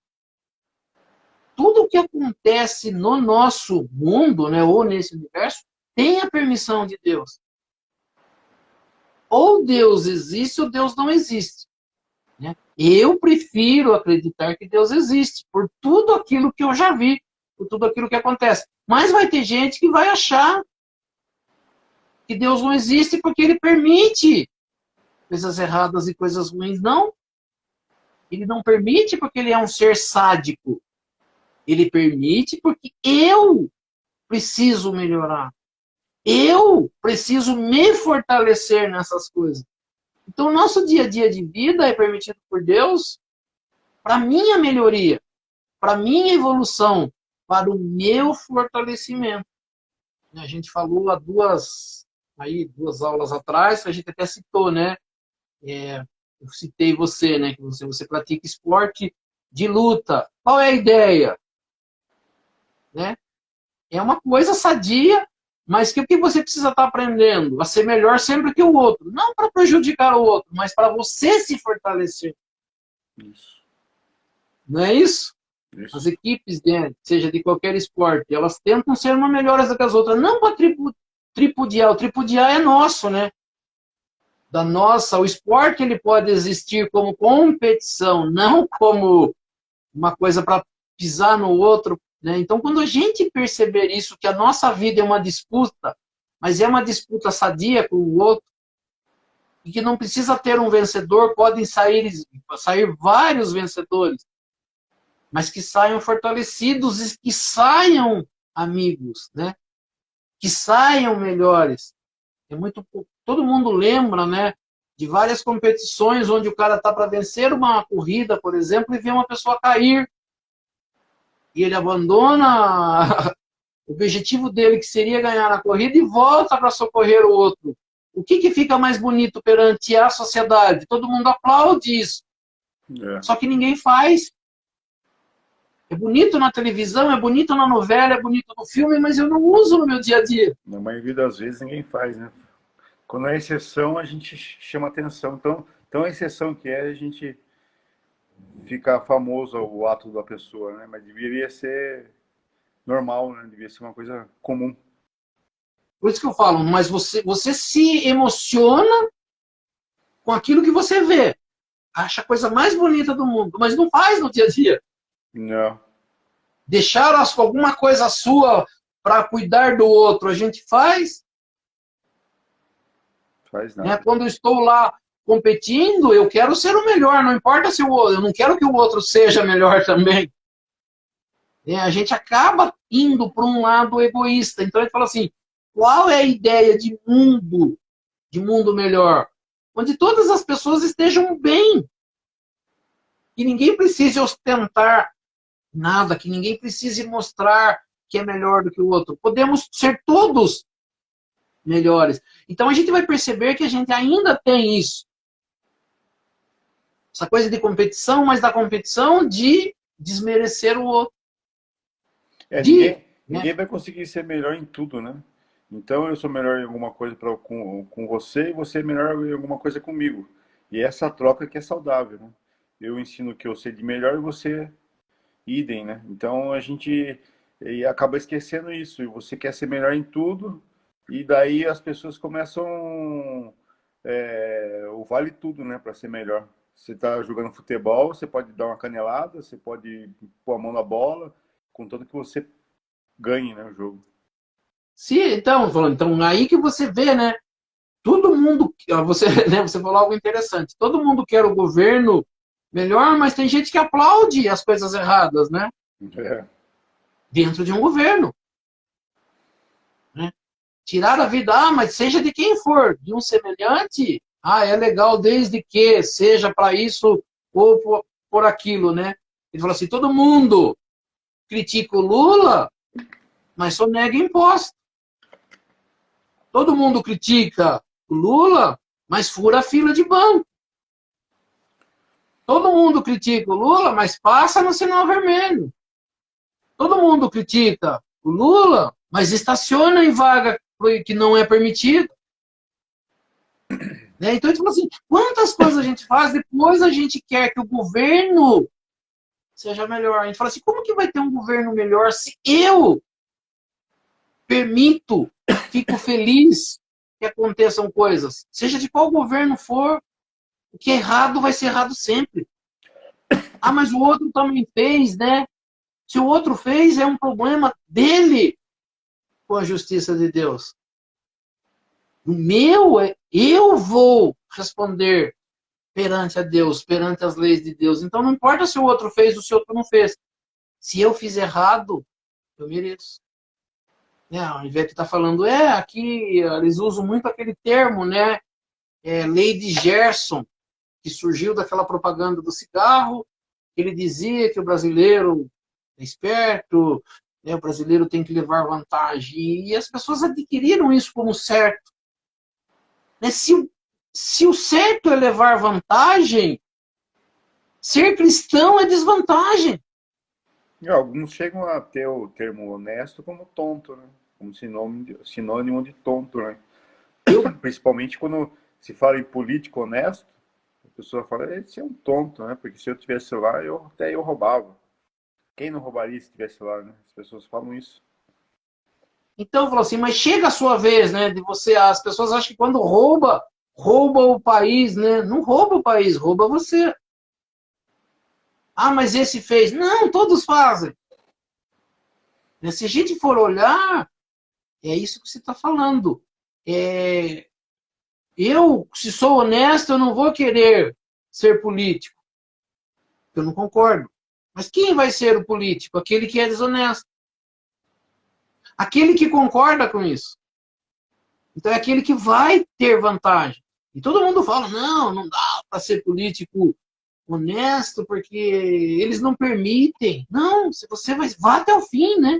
Tudo o que acontece no nosso mundo, né, ou nesse universo, tem a permissão de Deus. Ou Deus existe ou Deus não existe. Né? Eu prefiro acreditar que Deus existe, por tudo aquilo que eu já vi, por tudo aquilo que acontece. Mas vai ter gente que vai achar que Deus não existe porque ele permite coisas erradas e coisas ruins. Não. Ele não permite porque ele é um ser sádico. Ele permite porque eu preciso melhorar. Eu preciso me fortalecer nessas coisas. Então, o nosso dia a dia de vida é permitido por Deus para minha melhoria, para minha evolução, para o meu fortalecimento. A gente falou há duas aulas atrás, a gente até citou, né? Eu citei você, né? Que você pratica esporte de luta. Qual é a ideia? Né? É uma coisa sadia, Mas o que você precisa estar aprendendo? A ser melhor sempre que o outro. Não para prejudicar o outro, mas para você se fortalecer. Isso. Não é isso? As Isso. equipes, né, seja de qualquer esporte, elas tentam ser uma melhores do que as outras. Não para tripudiar. O tripudiar é nosso, né? Da nossa, o esporte ele pode existir como competição, não como uma coisa para pisar no outro, né? Então, quando a gente perceber isso, que a nossa vida é uma disputa, mas é uma disputa sadia com o outro, e que não precisa ter um vencedor, podem sair vários vencedores, mas que saiam fortalecidos e que saiam amigos, né? Que saiam melhores. É muito, todo mundo lembra, né, de várias competições onde o cara está para vencer uma corrida, por exemplo, e vê uma pessoa cair. E ele abandona o objetivo dele, que seria ganhar a corrida, e volta para socorrer o outro. O que fica mais bonito perante a sociedade? Todo mundo aplaude isso. É. Só que ninguém faz. É bonito na televisão, é bonito na novela, é bonito no filme, mas eu não uso no meu dia a dia. Na maioria das vezes ninguém faz, né? Quando é exceção, a gente chama atenção. Então a exceção que é a gente ficar famoso o ato da pessoa, né? Mas deveria ser normal, né? Deveria ser uma coisa comum. Por isso que eu falo, mas você se emociona com aquilo que você vê. Acha a coisa mais bonita do mundo, mas não faz no dia a dia. Não, Deixar alguma coisa sua para cuidar do outro, a gente faz. faz Né? nada. Quando eu estou lá competindo, eu quero ser o melhor, não importa se o outro, eu não quero que o outro seja melhor também. A gente acaba indo para um lado egoísta. Então a gente fala assim, qual é a ideia de mundo melhor? Onde todas as pessoas estejam bem. Que ninguém precise ostentar nada, que ninguém precise mostrar que é melhor do que o outro. Podemos ser todos melhores. Então a gente vai perceber que a gente ainda tem isso. Essa coisa de competição, mas da competição de desmerecer o outro. É, De, né? ninguém vai conseguir ser melhor em tudo, né? Então eu sou melhor em alguma coisa com você e você é melhor em alguma coisa comigo. E essa troca que é saudável, né? Eu ensino o que eu sei de melhor e você idem, né? Então a gente acaba esquecendo isso. E você quer ser melhor em tudo e daí as pessoas começam o vale tudo, né? Para ser melhor. Você está jogando futebol, você pode dar uma canelada, você pode pôr a mão na bola, contanto que você ganhe, né, o jogo. Então, aí que você vê, né? Todo mundo, você, né, você falou algo interessante. Todo mundo quer o governo melhor, mas tem gente que aplaude as coisas erradas, né? É, Dentro de um governo. Né? Tirar a vida, mas seja de quem for, de um semelhante, é legal desde que seja para isso ou por aquilo, né? Ele falou assim, todo mundo critica o Lula, mas só nega imposto. Todo mundo critica o Lula, mas fura a fila de banco. Todo mundo critica o Lula, mas passa no sinal vermelho. Todo mundo critica o Lula, mas estaciona em vaga que não é permitida. Né? Então, a gente fala assim, quantas coisas a gente faz, depois a gente quer que o governo seja melhor. A gente fala assim, como que vai ter um governo melhor se eu permito, fico feliz que aconteçam coisas? Seja de qual governo for, o que é errado vai ser errado sempre. Mas o outro também fez, né? Se o outro fez, é um problema dele com a justiça de Deus. O meu, eu vou responder perante a Deus, perante as leis de Deus. Então não importa se o outro fez ou se o outro não fez. Se eu fiz errado, eu mereço. A Ivete está falando, aqui eles usam muito aquele termo, né? Lei de Gerson, que surgiu daquela propaganda do cigarro. Ele dizia que o brasileiro é esperto, né? O brasileiro tem que levar vantagem. E as pessoas adquiriram isso como certo. Né? Se o certo é levar vantagem, ser cristão é desvantagem. E alguns chegam a ter o termo honesto como tonto, né? como sinônimo de tonto, né? Principalmente quando se fala em político honesto, a pessoa fala, esse é um tonto, né? Porque se eu tivesse lá, até eu roubava. Quem não roubaria se estivesse lá, né? As pessoas falam isso. Então, falou assim, mas chega a sua vez, né, de você, as pessoas acham que quando rouba o país, né? Não rouba o país, rouba você. Ah, mas esse fez. Não, todos fazem. Se a gente for olhar, é isso que você está falando. Eu, se sou honesto, eu não vou querer ser político. Eu não concordo. Mas quem vai ser o político? Aquele que é desonesto. Aquele que concorda com isso. Então é aquele que vai ter vantagem. E todo mundo fala, não dá para ser político honesto, porque eles não permitem. Não, se você vá até o fim, né?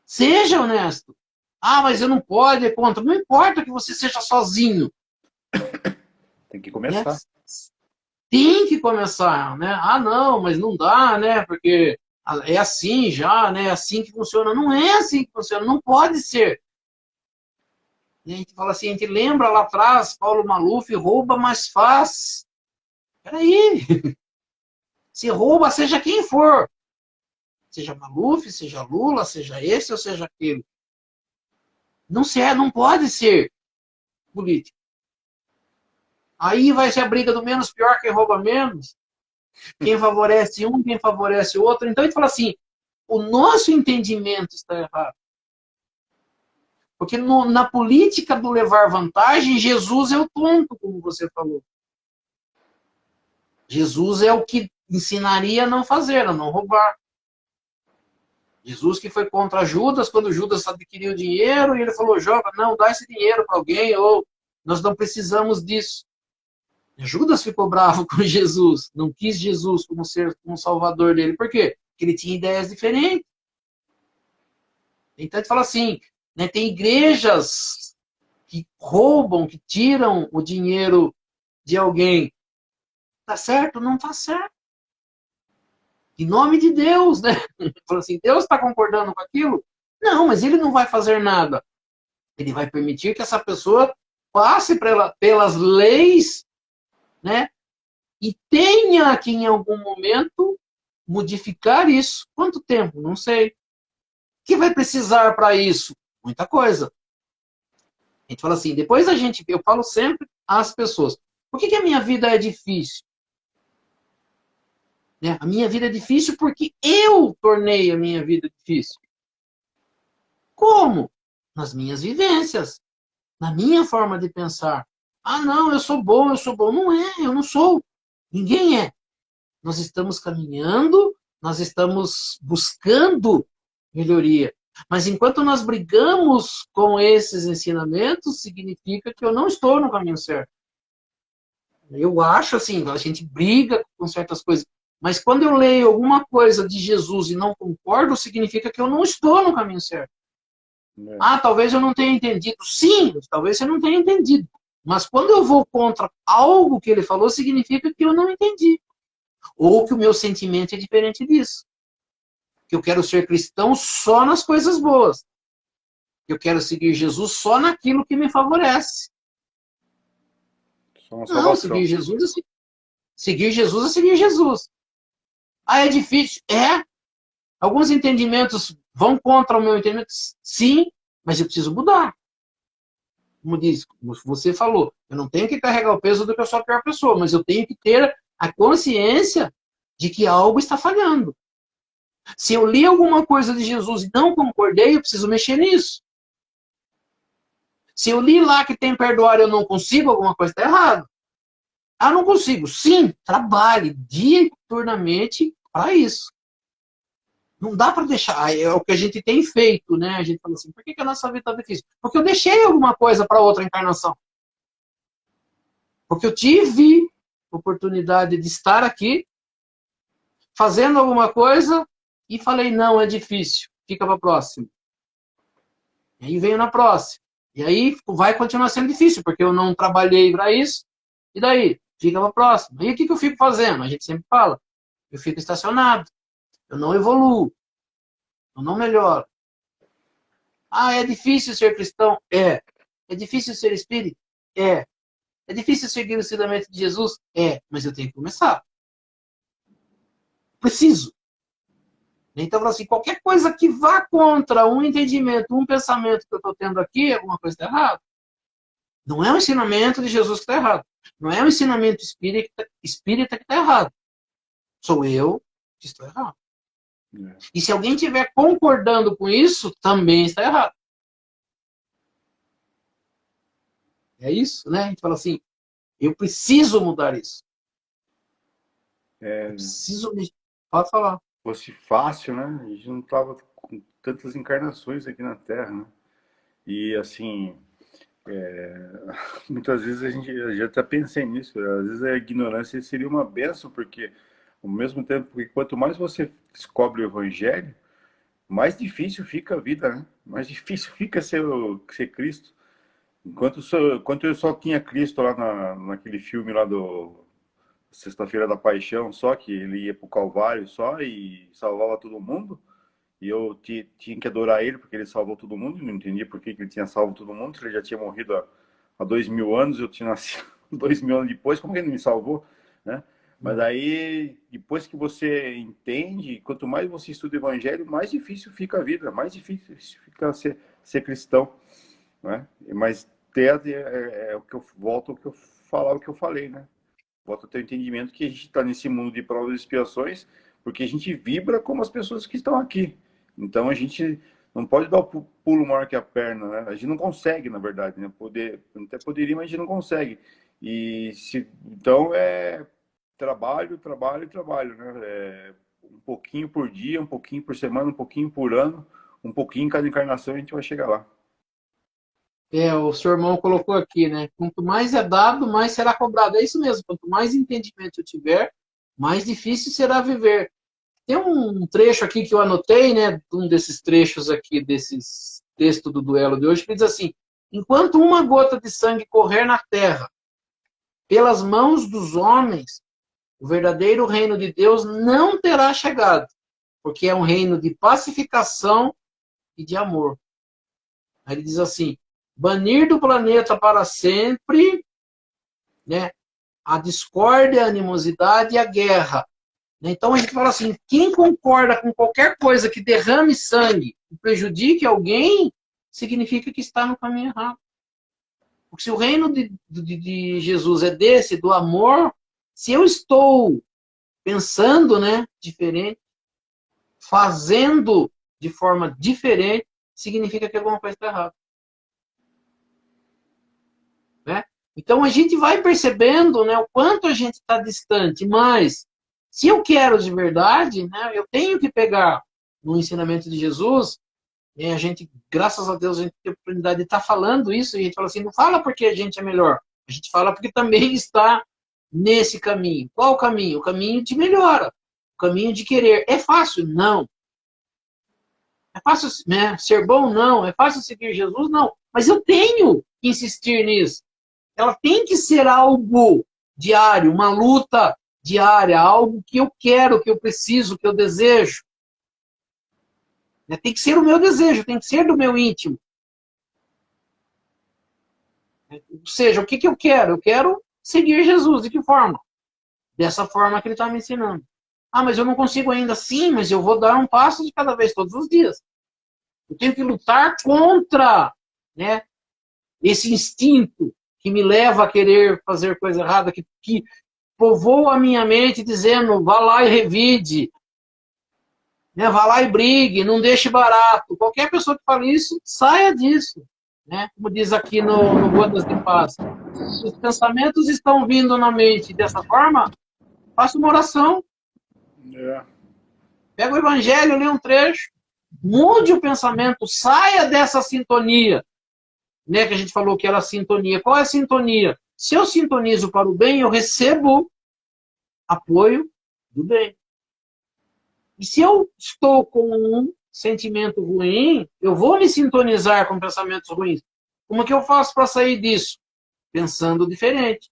Seja honesto. Ah, mas eu não pode, é contra. Não importa que você seja sozinho. Tem que Né? começar. Tem que começar, né? Ah, não, mas não dá, né? Porque é assim já, né? É assim que funciona. Não é assim que funciona, não pode ser. E a gente fala assim, a gente lembra lá atrás, Paulo Maluf rouba, mas faz. Peraí. Se rouba, seja quem for. Seja Maluf, seja Lula, seja esse ou seja aquele. Não pode ser político. Aí vai ser a briga do menos pior, quem rouba menos. Quem favorece um, quem favorece o outro. Então a gente fala assim, o nosso entendimento está errado. Porque na política do levar vantagem, Jesus é o tonto, como você falou. Jesus é o que ensinaria a não fazer, a não roubar. Jesus que foi contra Judas, quando Judas adquiriu dinheiro, e ele falou, joga, não, dá esse dinheiro para alguém, ou nós não precisamos disso. Judas ficou bravo com Jesus, não quis Jesus como salvador dele. Por quê? Porque ele tinha ideias diferentes. Então, ele fala assim, né, tem igrejas que roubam, que tiram o dinheiro de alguém. Tá certo? Não tá certo. Em nome de Deus, né? Fala assim, Deus está concordando com aquilo? Não, mas ele não vai fazer nada. Ele vai permitir que essa pessoa passe pelas leis, né? E tenha que, em algum momento, modificar isso. Quanto tempo? Não sei. O que vai precisar para isso? Muita coisa. A gente fala assim, eu falo sempre às pessoas, por que a minha vida é difícil? Né? A minha vida é difícil porque eu tornei a minha vida difícil. Como? Nas minhas vivências, na minha forma de pensar. Ah, não, eu sou bom, eu sou bom. Não é, eu não sou. Ninguém é. Nós estamos caminhando, nós estamos buscando melhoria. Mas enquanto nós brigamos com esses ensinamentos, significa que eu não estou no caminho certo. Eu acho assim, a gente briga com certas coisas. Mas quando eu leio alguma coisa de Jesus e não concordo, significa que eu não estou no caminho certo. É. Ah, talvez eu não tenha entendido. Sim, talvez você não tenha entendido. Mas quando eu vou contra algo que ele falou, significa que eu não entendi. Ou que o meu sentimento é diferente disso. Que eu quero ser cristão só nas coisas boas. Que eu quero seguir Jesus só naquilo que me favorece. Não, seguir Jesus é seguir Jesus é seguir Jesus. Ah, é difícil? É. Alguns entendimentos vão contra o meu entendimento? Sim, mas eu preciso mudar. Como você falou, eu não tenho que carregar o peso de que eu sou a pior pessoa, mas eu tenho que ter a consciência de que algo está falhando. Se eu li alguma coisa de Jesus e não concordei, eu preciso mexer nisso. Se eu li lá que tem perdoar e eu não consigo, alguma coisa está errada. Ah, não consigo. Sim, trabalhe diuturnamente para isso. Não dá para deixar. É o que a gente tem feito, né? A gente fala assim, por que a nossa vida está difícil? Porque eu deixei alguma coisa para outra encarnação. Porque eu tive oportunidade de estar aqui, fazendo alguma coisa, e falei, não, é difícil. Fica para a próxima. E aí venho na próxima. E aí vai continuar sendo difícil, porque eu não trabalhei para isso. E daí? Fica para a próxima. E o que eu fico fazendo? A gente sempre fala. Eu fico estacionado. Eu não evoluo. Eu não melhoro. Ah, é difícil ser cristão? É. É difícil ser espírita? É. É difícil seguir o ensinamento de Jesus? É. Mas eu tenho que começar. Preciso. Então, assim, qualquer coisa que vá contra um entendimento, um pensamento que eu estou tendo aqui, alguma coisa está errada. Não é o ensinamento de Jesus que está errado. Não é o ensinamento espírita que está errado. Sou eu que estou errado. É. E se alguém estiver concordando com isso, também está errado. É isso, né? A gente fala assim, eu preciso mudar isso. Eu preciso me... Pode falar. Fosse fácil, né? A gente não tava com tantas encarnações aqui na Terra, né? E assim, muitas vezes a gente eu já até pensei nisso. Às vezes a ignorância seria uma benção, porque ao mesmo tempo que quanto mais você descobre o Evangelho, mais difícil fica a vida, né? Mais difícil fica ser Cristo. Enquanto eu só tinha Cristo lá naquele filme lá do Sexta-feira da Paixão, só que ele ia pro Calvário só e salvava todo mundo, e eu tinha que adorar ele porque ele salvou todo mundo, e não entendia por que ele tinha salvo todo mundo, se ele já tinha morrido há 2000 anos, eu tinha nascido 2000 anos depois, como que ele me salvou, né? Mas aí, depois que você entende, quanto mais você estuda o Evangelho, mais difícil fica a vida, mais difícil fica ser cristão, né? Mas é o que eu volto ao que eu falar, o que eu falei, né? Volto a ter o entendimento que a gente está nesse mundo de provas e expiações porque a gente vibra como as pessoas que estão aqui. Então a gente não pode dar o pulo maior que a perna, né? A gente não consegue, na verdade, né? Até poderia, mas a gente não consegue. Então é trabalho, trabalho, trabalho, né? Um pouquinho por dia, um pouquinho por semana, um pouquinho por ano, um pouquinho em cada encarnação a gente vai chegar lá. O seu irmão colocou aqui, né? Quanto mais é dado, mais será cobrado. É isso mesmo. Quanto mais entendimento eu tiver, mais difícil será viver. Tem um trecho aqui que eu anotei, né? Um desses trechos aqui, desses texto do duelo de hoje, que diz assim: enquanto uma gota de sangue correr na terra, pelas mãos dos homens, o verdadeiro reino de Deus não terá chegado, porque é um reino de pacificação e de amor. Aí ele diz assim: banir do planeta para sempre, né, a discórdia, a animosidade e a guerra. Então a gente fala assim, quem concorda com qualquer coisa que derrame sangue e prejudique alguém, significa que está no caminho errado. Porque se o reino de Jesus é desse, do amor, se eu estou pensando, né, diferente, fazendo de forma diferente, significa que alguma coisa está errada. Né? Então a gente vai percebendo, né, o quanto a gente está distante, mas se eu quero de verdade, né, eu tenho que pegar no ensinamento de Jesus, e a gente, graças a Deus, a gente tem a oportunidade de estar falando isso, e a gente fala assim, não fala porque a gente é melhor, a gente fala porque também está nesse caminho. Qual o caminho? O caminho de melhora, o caminho de querer. É fácil? Não. É fácil, né, ser bom? Não. É fácil seguir Jesus? Não. Mas eu tenho que insistir nisso. Ela tem que ser algo diário, uma luta diária, algo que eu quero, que eu preciso, que eu desejo. Tem que ser o meu desejo, tem que ser do meu íntimo. Ou seja, o que eu quero? Eu quero seguir Jesus. De que forma? Dessa forma que ele está me ensinando. Ah, mas eu não consigo ainda. Sim, mas eu vou dar um passo de cada vez, todos os dias. Eu tenho que lutar contra, né, esse instinto que me leva a querer fazer coisa errada, que povoa a minha mente dizendo, vá lá e revide, né? Vá lá e brigue, não deixe barato. Qualquer pessoa que fale isso, saia disso. Né? Como diz aqui no Gotas de Paz. Se os pensamentos estão vindo na mente dessa forma, faça uma oração. É. Pega o evangelho, lê um trecho, mude o pensamento, saia dessa sintonia. Né, que a gente falou que era a sintonia. Qual é a sintonia? Se eu sintonizo para o bem, eu recebo apoio do bem. E se eu estou com um sentimento ruim, eu vou me sintonizar com pensamentos ruins. Como que eu faço para sair disso? Pensando diferente.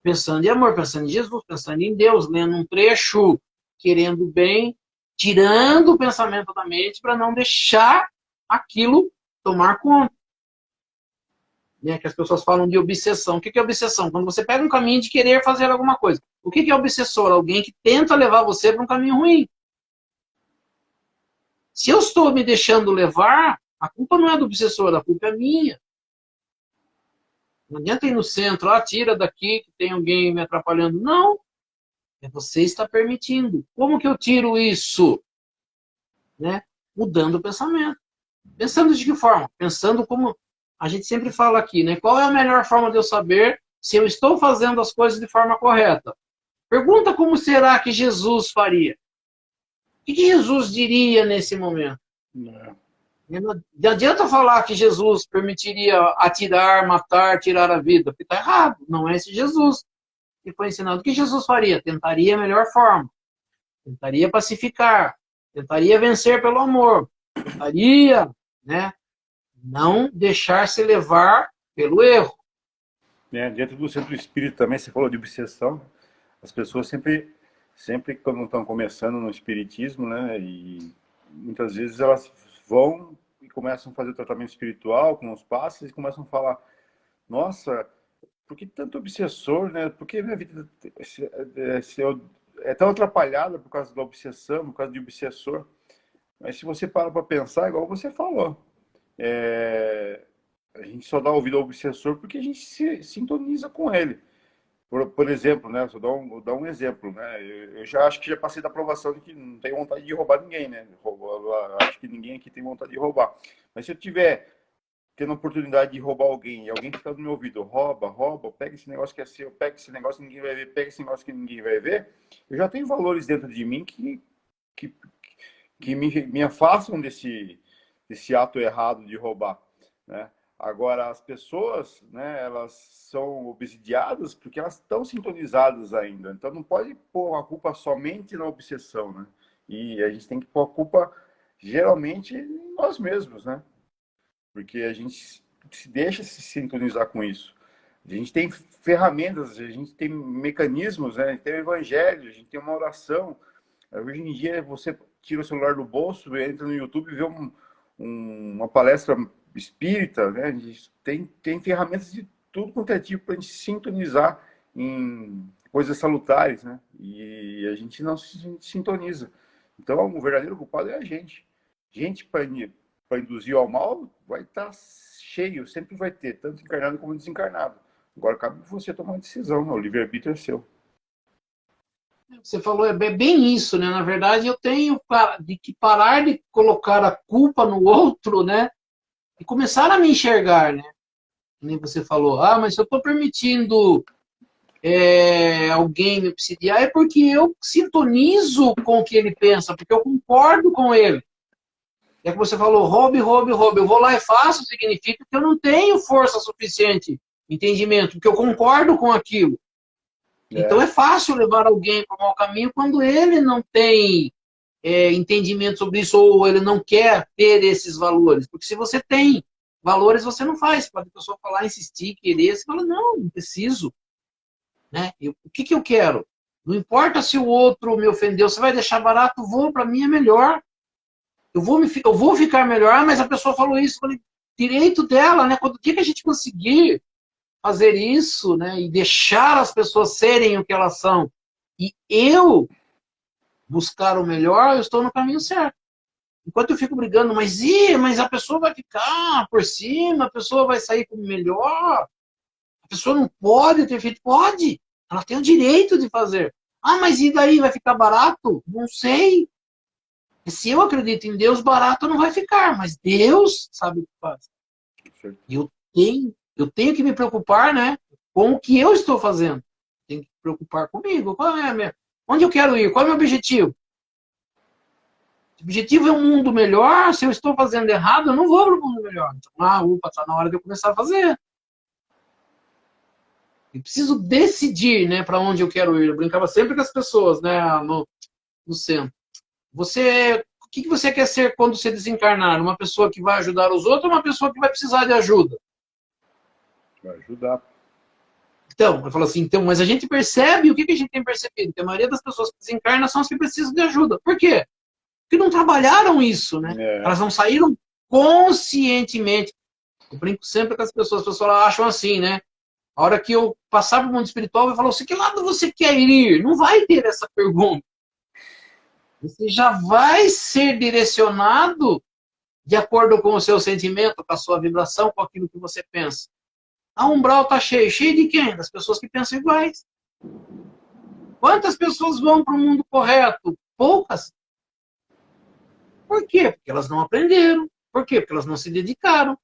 Pensando em amor, pensando em Jesus, pensando em Deus, lendo um trecho, querendo o bem, tirando o pensamento da mente para não deixar aquilo tomar conta. Né? Que as pessoas falam de obsessão. O que é obsessão? Quando você pega um caminho de querer fazer alguma coisa. O que é obsessor? Alguém que tenta levar você para um caminho ruim. Se eu estou me deixando levar, a culpa não é do obsessor, a culpa é minha. Não adianta ir no centro, tira daqui que tem alguém me atrapalhando. Não. É você está permitindo. Como que eu tiro isso? Né? Mudando o pensamento. Pensando de que forma? Pensando como a gente sempre fala aqui, né? Qual é a melhor forma de eu saber se eu estou fazendo as coisas de forma correta? Pergunta como será que Jesus faria? O que Jesus diria nesse momento? Não adianta falar que Jesus permitiria atirar, matar, tirar a vida, porque está errado. Não é esse Jesus que foi ensinado. O que Jesus faria? Tentaria a melhor forma. Tentaria pacificar. Tentaria vencer pelo amor. Tentaria, né, não deixar se levar pelo erro. Dentro do centro espírita também, você falou de obsessão. As pessoas sempre quando estão começando no espiritismo, né, e muitas vezes elas vão e começam a fazer o tratamento espiritual com os passes e começam a falar: nossa, por que tanto obsessor, né? Por que minha vida é tão atrapalhada por causa da obsessão, por causa de obsessor? Mas se você para pensar, igual você falou, a gente só dá ouvido ao obsessor porque a gente se sintoniza com ele. Por exemplo, né? Só vou dar um exemplo, né? Eu já acho que já passei da aprovação de que não tenho vontade de roubar ninguém, né? Acho que ninguém aqui tem vontade de roubar. Mas se eu tiver tendo a oportunidade de roubar alguém e alguém fica no meu ouvido, rouba, pega esse negócio que é seu, pega esse negócio que ninguém vai ver, pega esse negócio que ninguém vai ver, eu já tenho valores dentro de mim que me afastam desse ato errado de roubar, né? Agora, as pessoas, né, elas são obsidiadas porque elas estão sintonizadas ainda. Então, não pode pôr a culpa somente na obsessão, né? E a gente tem que pôr a culpa, geralmente, em nós mesmos, né? Porque a gente se deixa se sintonizar com isso. A gente tem ferramentas, a gente tem mecanismos, né? A gente tem o evangelho, a gente tem uma oração. Hoje em dia, você tira o celular do bolso, entra no YouTube e vê uma palestra espírita, né? A gente tem ferramentas de tudo quanto é tipo para a gente se sintonizar em coisas salutares, né? E a gente não se sintoniza. Então, o verdadeiro culpado é a gente. Gente para induzir ao mal vai estar cheio, sempre vai ter, tanto encarnado como desencarnado. Agora cabe você tomar uma decisão, né? O livre-arbítrio é seu. Você falou, é bem isso, né? Na verdade, eu tenho que parar de colocar a culpa no outro, né? E começar a me enxergar, né? Nem você falou, mas se eu estou permitindo alguém me obsidiar, é porque eu sintonizo com o que ele pensa, porque eu concordo com ele. É que você falou, roube. Eu vou lá e faço, significa que eu não tenho força suficiente, entendimento, porque eu concordo com aquilo. Então é fácil levar alguém para o mau caminho quando ele não tem entendimento sobre isso ou ele não quer ter esses valores. Porque se você tem valores, você não faz. Pode a pessoa falar, insistir, querer. Você fala, não preciso. Né? O que eu quero? Não importa se o outro me ofendeu, você vai deixar barato, para mim é melhor. Eu vou ficar melhor, mas a pessoa falou isso. Eu falei, direito dela, né? Quando o dia que a gente conseguir fazer isso, né, e deixar as pessoas serem o que elas são, e eu buscar o melhor, eu estou no caminho certo. Enquanto eu fico brigando, mas a pessoa vai ficar por cima, a pessoa vai sair como melhor, a pessoa não pode ter feito. Pode, ela tem o direito de fazer. Mas e daí, vai ficar barato? Não sei. E se eu acredito em Deus, barato não vai ficar, mas Deus sabe o que faz. E eu tenho que me preocupar, né, com o que eu estou fazendo. Tenho que me preocupar comigo. Onde eu quero ir? Qual é o meu objetivo? O objetivo é um mundo melhor. Se eu estou fazendo errado, eu não vou para o mundo melhor. Então, está na hora de eu começar a fazer. Eu preciso decidir, né, para onde eu quero ir. Eu brincava sempre com as pessoas, né, no centro. O que você quer ser quando você desencarnar? Uma pessoa que vai ajudar os outros ou uma pessoa que vai precisar de ajuda? Vai ajudar. Então, eu falo assim, mas a gente percebe, o que a gente tem percebido? Que a maioria das pessoas que desencarnam são as que precisam de ajuda. Por quê? Porque não trabalharam isso, né? Elas não saíram conscientemente. Eu brinco sempre com as pessoas acham assim, né? A hora que eu passar para o mundo espiritual, eu falo assim, que lado você quer ir? Não vai ter essa pergunta. Você já vai ser direcionado de acordo com o seu sentimento, com a sua vibração, com aquilo que você pensa. A umbral está cheio. Cheio de quem? Das pessoas que pensam iguais. Quantas pessoas vão para o mundo correto? Poucas. Por quê? Porque elas não aprenderam. Por quê? Porque elas não se dedicaram.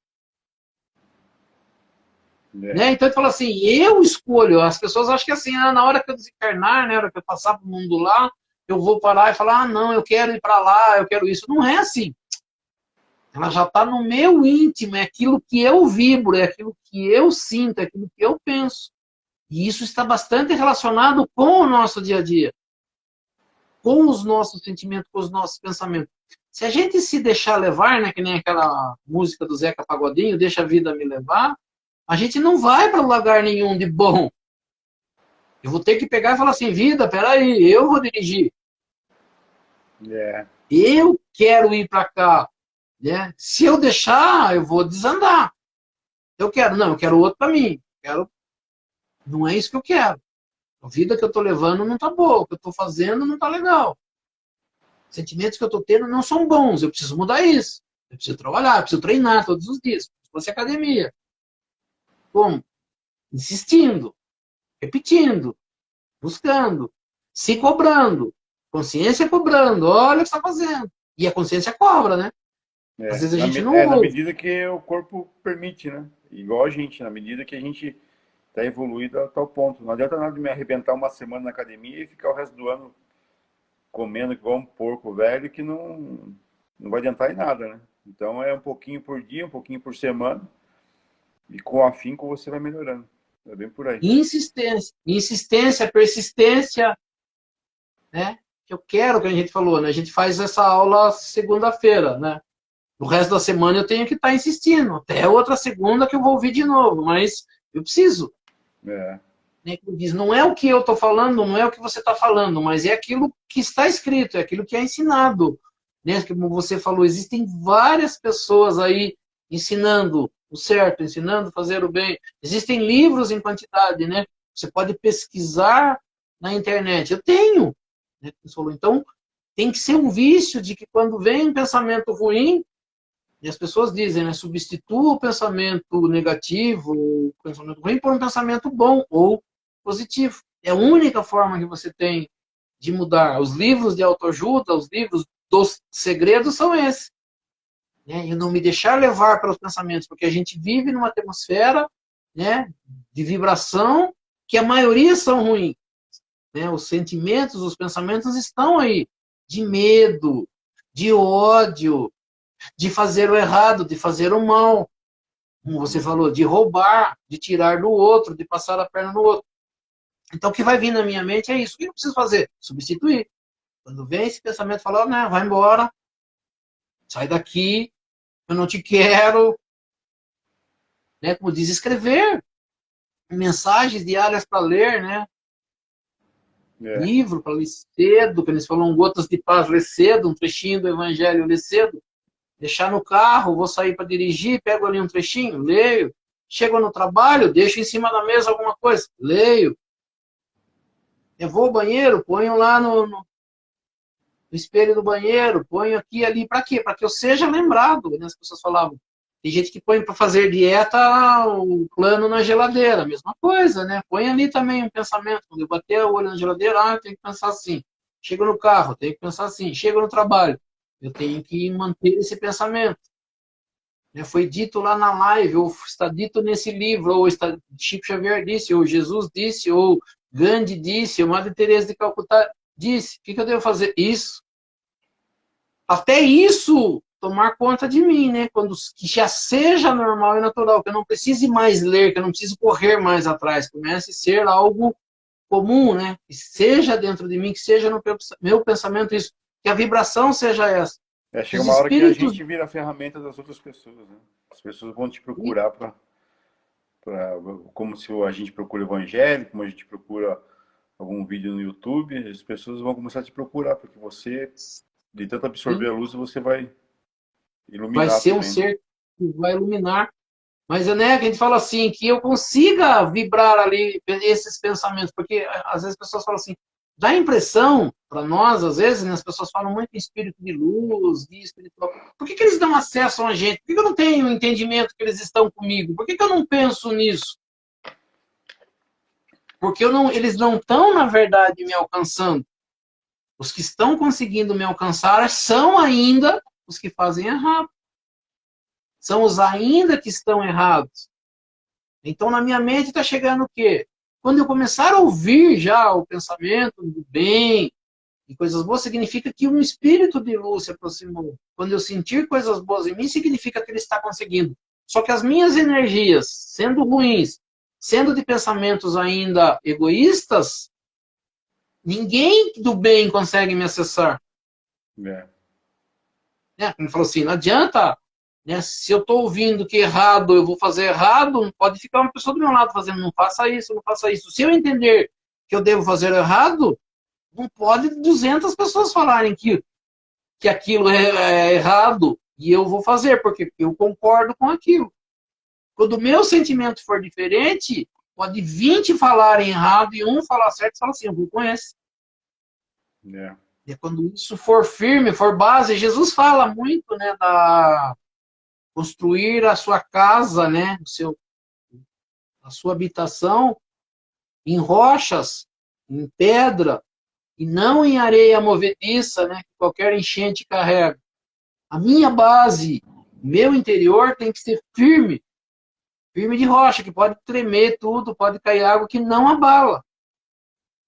Né? Então ele fala assim, eu escolho. As pessoas acham que assim, na hora que eu desencarnar, na hora que eu passar para o mundo lá, eu vou parar e falar, não, eu quero ir para lá, eu quero isso. Não é assim. Ela já está no meu íntimo, é aquilo que eu vibro, é aquilo que eu sinto, é aquilo que eu penso. E isso está bastante relacionado com o nosso dia a dia, com os nossos sentimentos, com os nossos pensamentos. Se a gente se deixar levar, né, que nem aquela música do Zeca Pagodinho, Deixa a Vida Me Levar, a gente não vai para lugar nenhum de bom. Eu vou ter que pegar e falar assim, vida, peraí, eu vou dirigir. Eu quero ir para cá. Né? Se eu deixar, eu vou desandar. Eu quero, não, eu quero outro para mim. Não é isso que eu quero. A vida que eu estou levando não está boa, o que eu estou fazendo não está legal. Os sentimentos que eu estou tendo não são bons, eu preciso mudar isso. Eu preciso trabalhar, eu preciso treinar todos os dias. Se fosse academia. Como? Insistindo, repetindo, buscando, se cobrando. Consciência cobrando, olha o que você está fazendo. E a consciência cobra, né? Às vezes a gente não Na ouve. medida que o corpo permite, né? Igual a gente, na medida que a gente está evoluído a tal ponto. Não adianta nada de me arrebentar uma semana na academia e ficar o resto do ano comendo igual um porco velho que não vai adiantar em nada, né? Então é um pouquinho por dia, um pouquinho por semana e com afinco você vai melhorando. É bem por aí. Insistência, persistência, né? Que eu quero que a gente falou, né? A gente faz essa aula segunda-feira, né? O resto da semana eu tenho que estar insistindo. Até outra segunda que eu vou ouvir de novo, mas eu preciso. É. Né? Diz, não é o que eu estou falando, não é o que você está falando, mas é aquilo que está escrito, é aquilo que é ensinado. Né? Como você falou, existem várias pessoas aí ensinando o certo, ensinando a fazer o bem. Existem livros em quantidade, né? Você pode pesquisar na internet. Eu tenho. Né? Então, tem que ser um vício de que quando vem um pensamento ruim, e as pessoas dizem, né, substitua o pensamento negativo, o pensamento ruim, por um pensamento bom ou positivo. É a única forma que você tem de mudar. Os livros de autoajuda, os livros dos segredos são esses. Né? E não me deixar levar pelos pensamentos, porque a gente vive numa atmosfera, né, de vibração que a maioria são ruins. Né? Os sentimentos, os pensamentos estão aí, de medo, de ódio, de fazer o errado, de fazer o mal, como você falou, de roubar, de tirar do outro, de passar a perna no outro. Então, o que vai vir na minha mente é isso. O que eu preciso fazer? Substituir. Quando vem esse pensamento, falar, não, vai embora, sai daqui, eu não te quero. Né? Como diz, escrever mensagens diárias para ler, né? Livro para ler cedo, que eles falam gotas de paz, ler cedo, um trechinho do Evangelho, ler cedo. Deixar no carro, vou sair para dirigir, pego ali um trechinho, leio. Chego no trabalho, deixo em cima da mesa alguma coisa, leio. Eu vou ao banheiro, ponho lá no espelho do banheiro, ponho aqui e ali. Para quê? Para que eu seja lembrado. Né? As pessoas falavam. Tem gente que põe para fazer dieta o plano na geladeira. Mesma coisa, né? Põe ali também um pensamento. Quando eu bater o olho na geladeira, eu tenho que pensar assim. Chego no carro, tenho que pensar assim. Chego no trabalho, eu tenho que manter esse pensamento. Foi dito lá na live, ou está dito nesse livro, ou está, Chico Xavier disse, ou Jesus disse, ou Gandhi disse, ou Madre Teresa de Calcutá disse. O que eu devo fazer? Isso. Até isso tomar conta de mim, né? Quando que já seja normal e natural, que eu não precise mais ler, que eu não precise correr mais atrás, comece a ser algo comum, né? Que seja dentro de mim, que seja no meu pensamento isso, que a vibração seja essa. Chega Os uma hora que a espíritos... gente vira a ferramenta das outras pessoas, né? As pessoas vão te procurar como se a gente procura o evangelho, como a gente procura algum vídeo no YouTube, as pessoas vão começar a te procurar, porque você, de tanto absorver a luz, você vai vai Iluminar ser um também, né? ser que vai iluminar. Mas, né, que a gente fala assim, que eu consiga vibrar ali esses pensamentos, porque às vezes as pessoas falam assim, dá a impressão, para nós, às vezes, né, as pessoas falam muito em espírito de luz, de espiritual. Por que eles dão acesso a gente? Por que eu não tenho o entendimento que eles estão comigo? Por que eu não penso nisso? Porque eles não estão, na verdade, me alcançando. Os que estão conseguindo me alcançar são ainda os que fazem errado. São os ainda que estão errados. Então, na minha mente está chegando o quê? Quando eu começar a ouvir já o pensamento do bem e coisas boas, significa que um espírito de luz se aproximou. Quando eu sentir coisas boas em mim, significa que ele está conseguindo. Só que as minhas energias, sendo ruins, sendo de pensamentos ainda egoístas, ninguém do bem consegue me acessar. É. Né? Como falou assim, não adianta, né? Se eu estou ouvindo que errado, eu vou fazer errado, não pode ficar uma pessoa do meu lado fazendo, não faça isso, não faça isso. Se eu entender que eu devo fazer errado, não pode 200 pessoas falarem que aquilo é errado e eu vou fazer, porque eu concordo com aquilo. Quando o meu sentimento for diferente, pode 20 falarem errado e um falar certo e falar assim, eu vou com esse. É. E quando isso for firme, for base, Jesus fala muito, né, da construir a sua casa, né, a sua habitação em rochas, em pedra, e não em areia movediça, né, que qualquer enchente carrega. A minha base, meu interior tem que ser firme, firme de rocha, que pode tremer tudo, pode cair água que não abala.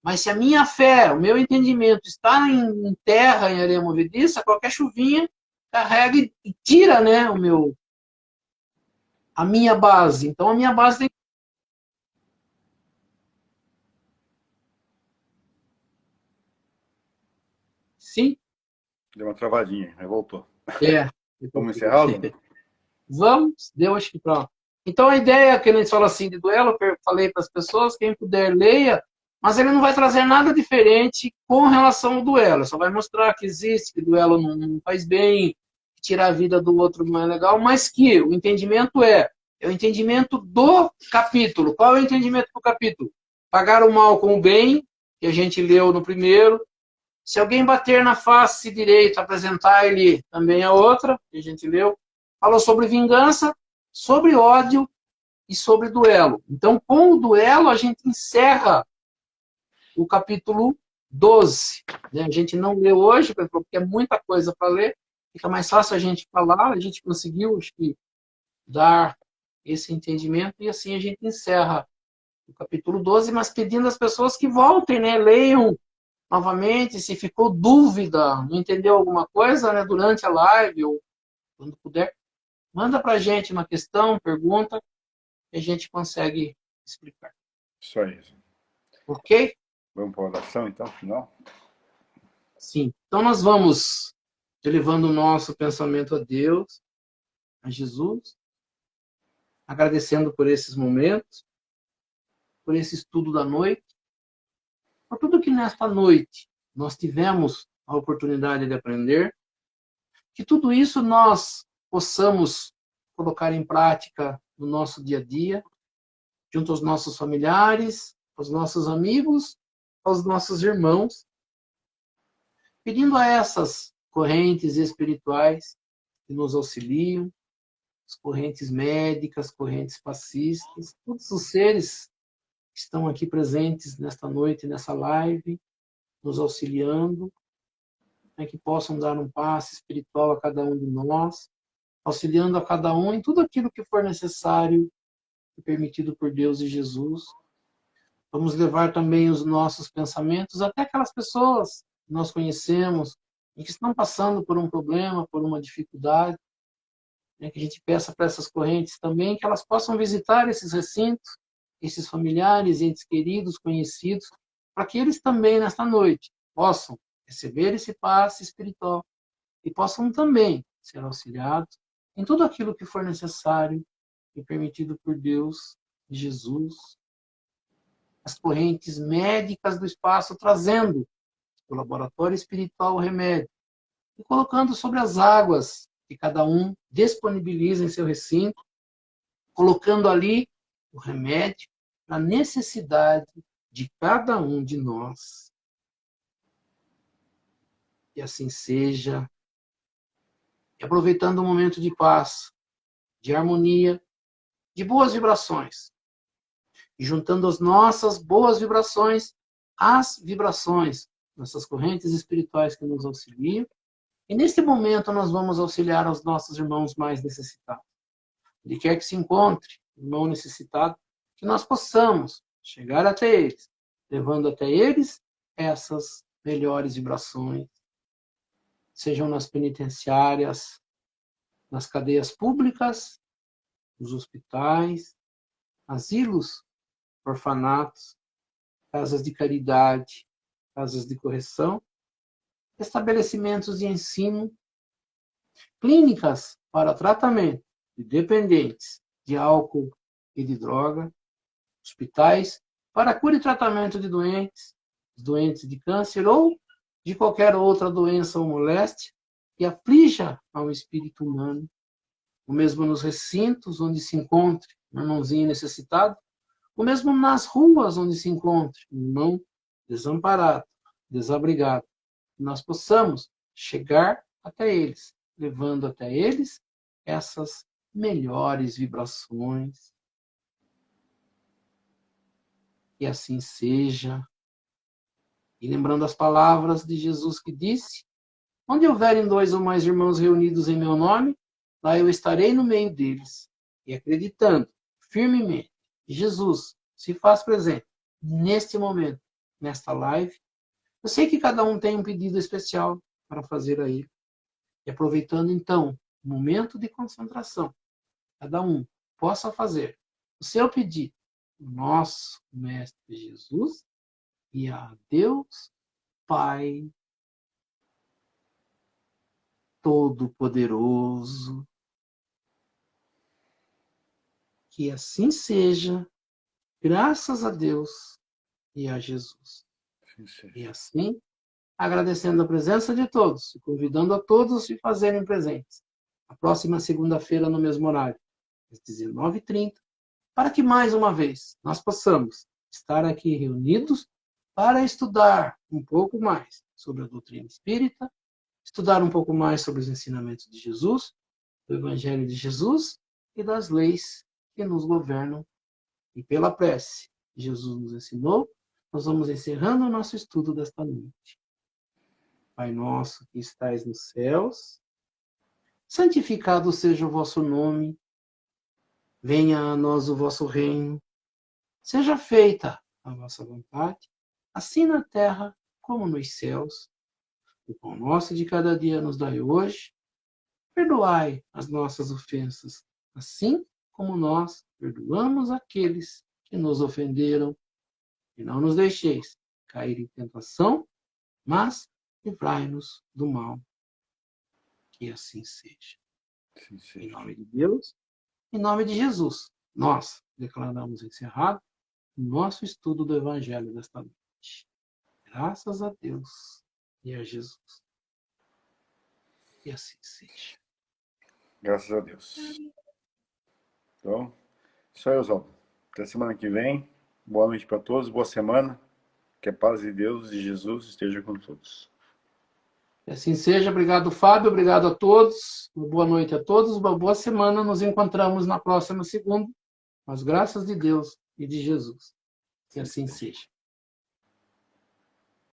Mas se a minha fé, o meu entendimento está em terra, em areia movediça, qualquer chuvinha carrega e tira, né, a minha base. Então a minha base tem. Sim, Deu uma travadinha, aí voltou. é. Vamos encerrar, Luna? Vamos, deu acho que pronto. Então a ideia que a gente fala assim de duelo, eu falei para as pessoas, quem puder leia, mas ele não vai trazer nada diferente com relação ao duelo. Só vai mostrar que existe, que duelo não faz bem, que tirar a vida do outro não é legal, mas que o entendimento é o entendimento do capítulo. Qual é o entendimento do capítulo? Pagar o mal com o bem, que a gente leu no primeiro. Se alguém bater na face direita, apresentar ele também a outra, que a gente leu. Falou sobre vingança, sobre ódio e sobre duelo. Então, com o duelo, a gente encerra o capítulo 12. Né? A gente não leu hoje, porque é muita coisa para ler. Fica mais fácil a gente falar. A gente conseguiu, acho que, dar esse entendimento. E assim a gente encerra o capítulo 12, mas pedindo às pessoas que voltem, né? Leiam novamente, se ficou dúvida, não entendeu alguma coisa, né, durante a live ou quando puder, manda para a gente uma questão, pergunta, que a gente consegue explicar. Isso aí. Ok? Vamos para a oração, então, final? Sim. Então nós vamos elevando o nosso pensamento a Deus, a Jesus, agradecendo por esses momentos, por esse estudo da noite, por tudo que nesta noite nós tivemos a oportunidade de aprender, que tudo isso nós possamos colocar em prática no nosso dia a dia, junto aos nossos familiares, aos nossos amigos, aos nossos irmãos, pedindo a essas correntes espirituais que nos auxiliam, as correntes médicas, correntes passistas, todos os seres que estão aqui presentes nesta noite, nessa live, nos auxiliando, né, que possam dar um passe espiritual a cada um de nós, auxiliando a cada um em tudo aquilo que for necessário e permitido por Deus e Jesus. Vamos levar também os nossos pensamentos até aquelas pessoas que nós conhecemos e que estão passando por um problema, por uma dificuldade, né? Que a gente peça para essas correntes também que elas possam visitar esses recintos, esses familiares, entes queridos, conhecidos, para que eles também, nesta noite, possam receber esse passe espiritual e possam também ser auxiliados em tudo aquilo que for necessário e permitido por Deus e Jesus, as correntes médicas do espaço trazendo o laboratório espiritual o remédio e colocando sobre as águas que cada um disponibiliza em seu recinto, colocando ali o remédio para a necessidade de cada um de nós. Que assim seja. E aproveitando o momento de paz, de harmonia, de boas vibrações, e juntando as nossas boas vibrações às vibrações, nossas correntes espirituais que nos auxiliam, e neste momento nós vamos auxiliar aos nossos irmãos mais necessitados. Onde quer que se encontre, irmão necessitado, que nós possamos chegar até eles, levando até eles essas melhores vibrações, sejam nas penitenciárias, nas cadeias públicas, nos hospitais, asilos, orfanatos, casas de caridade, casas de correção, estabelecimentos de ensino, clínicas para tratamento de dependentes de álcool e de droga, hospitais para cura e tratamento de doentes de câncer ou de qualquer outra doença ou moléstia que aflija ao espírito humano, o mesmo nos recintos onde se encontre um irmãozinho necessitado, o mesmo nas ruas onde se encontre um irmão desamparado, desabrigado, que nós possamos chegar até eles, levando até eles essas melhores vibrações. Que assim seja. E lembrando as palavras de Jesus que disse: onde houverem 2 ou mais irmãos reunidos em meu nome, lá eu estarei no meio deles. E acreditando firmemente que Jesus se faz presente neste momento, nesta live, eu sei que cada um tem um pedido especial para fazer a ele. E aproveitando então o momento de concentração, cada um possa fazer o seu pedido, o nosso Mestre Jesus, e a Deus Pai Todo-Poderoso. Que assim seja, graças a Deus e a Jesus. E assim, agradecendo a presença de todos e convidando a todos a se fazerem presentes. A próxima segunda-feira, no mesmo horário, às 19h30, para que mais uma vez nós possamos estar aqui reunidos para estudar um pouco mais sobre a doutrina espírita, estudar um pouco mais sobre os ensinamentos de Jesus, do Evangelho de Jesus e das leis que nos governam. E pela prece que Jesus nos ensinou, nós vamos encerrando o nosso estudo desta noite. Pai nosso que estais nos céus, santificado seja o vosso nome, venha a nós o vosso reino, seja feita a vossa vontade, assim na terra como nos céus. O pão nosso de cada dia nos dai hoje, perdoai as nossas ofensas, assim como nós perdoamos aqueles que nos ofenderam, e não nos deixeis cair em tentação, mas livrai-nos do mal. Que assim seja. Em nome de Deus, em nome de Jesus, nós declaramos encerrado o nosso estudo do Evangelho desta noite. Graças a Deus e a Jesus. Que assim seja. Graças a Deus. Então, isso aí, Oswaldo. Até semana que vem. Boa noite para todos, boa semana. Que a paz de Deus e Jesus esteja com todos. Que assim seja. Obrigado, Fábio. Obrigado a todos. Uma boa noite a todos. Uma boa semana. Nos encontramos na próxima segunda. Com as graças de Deus e de Jesus. Que assim seja.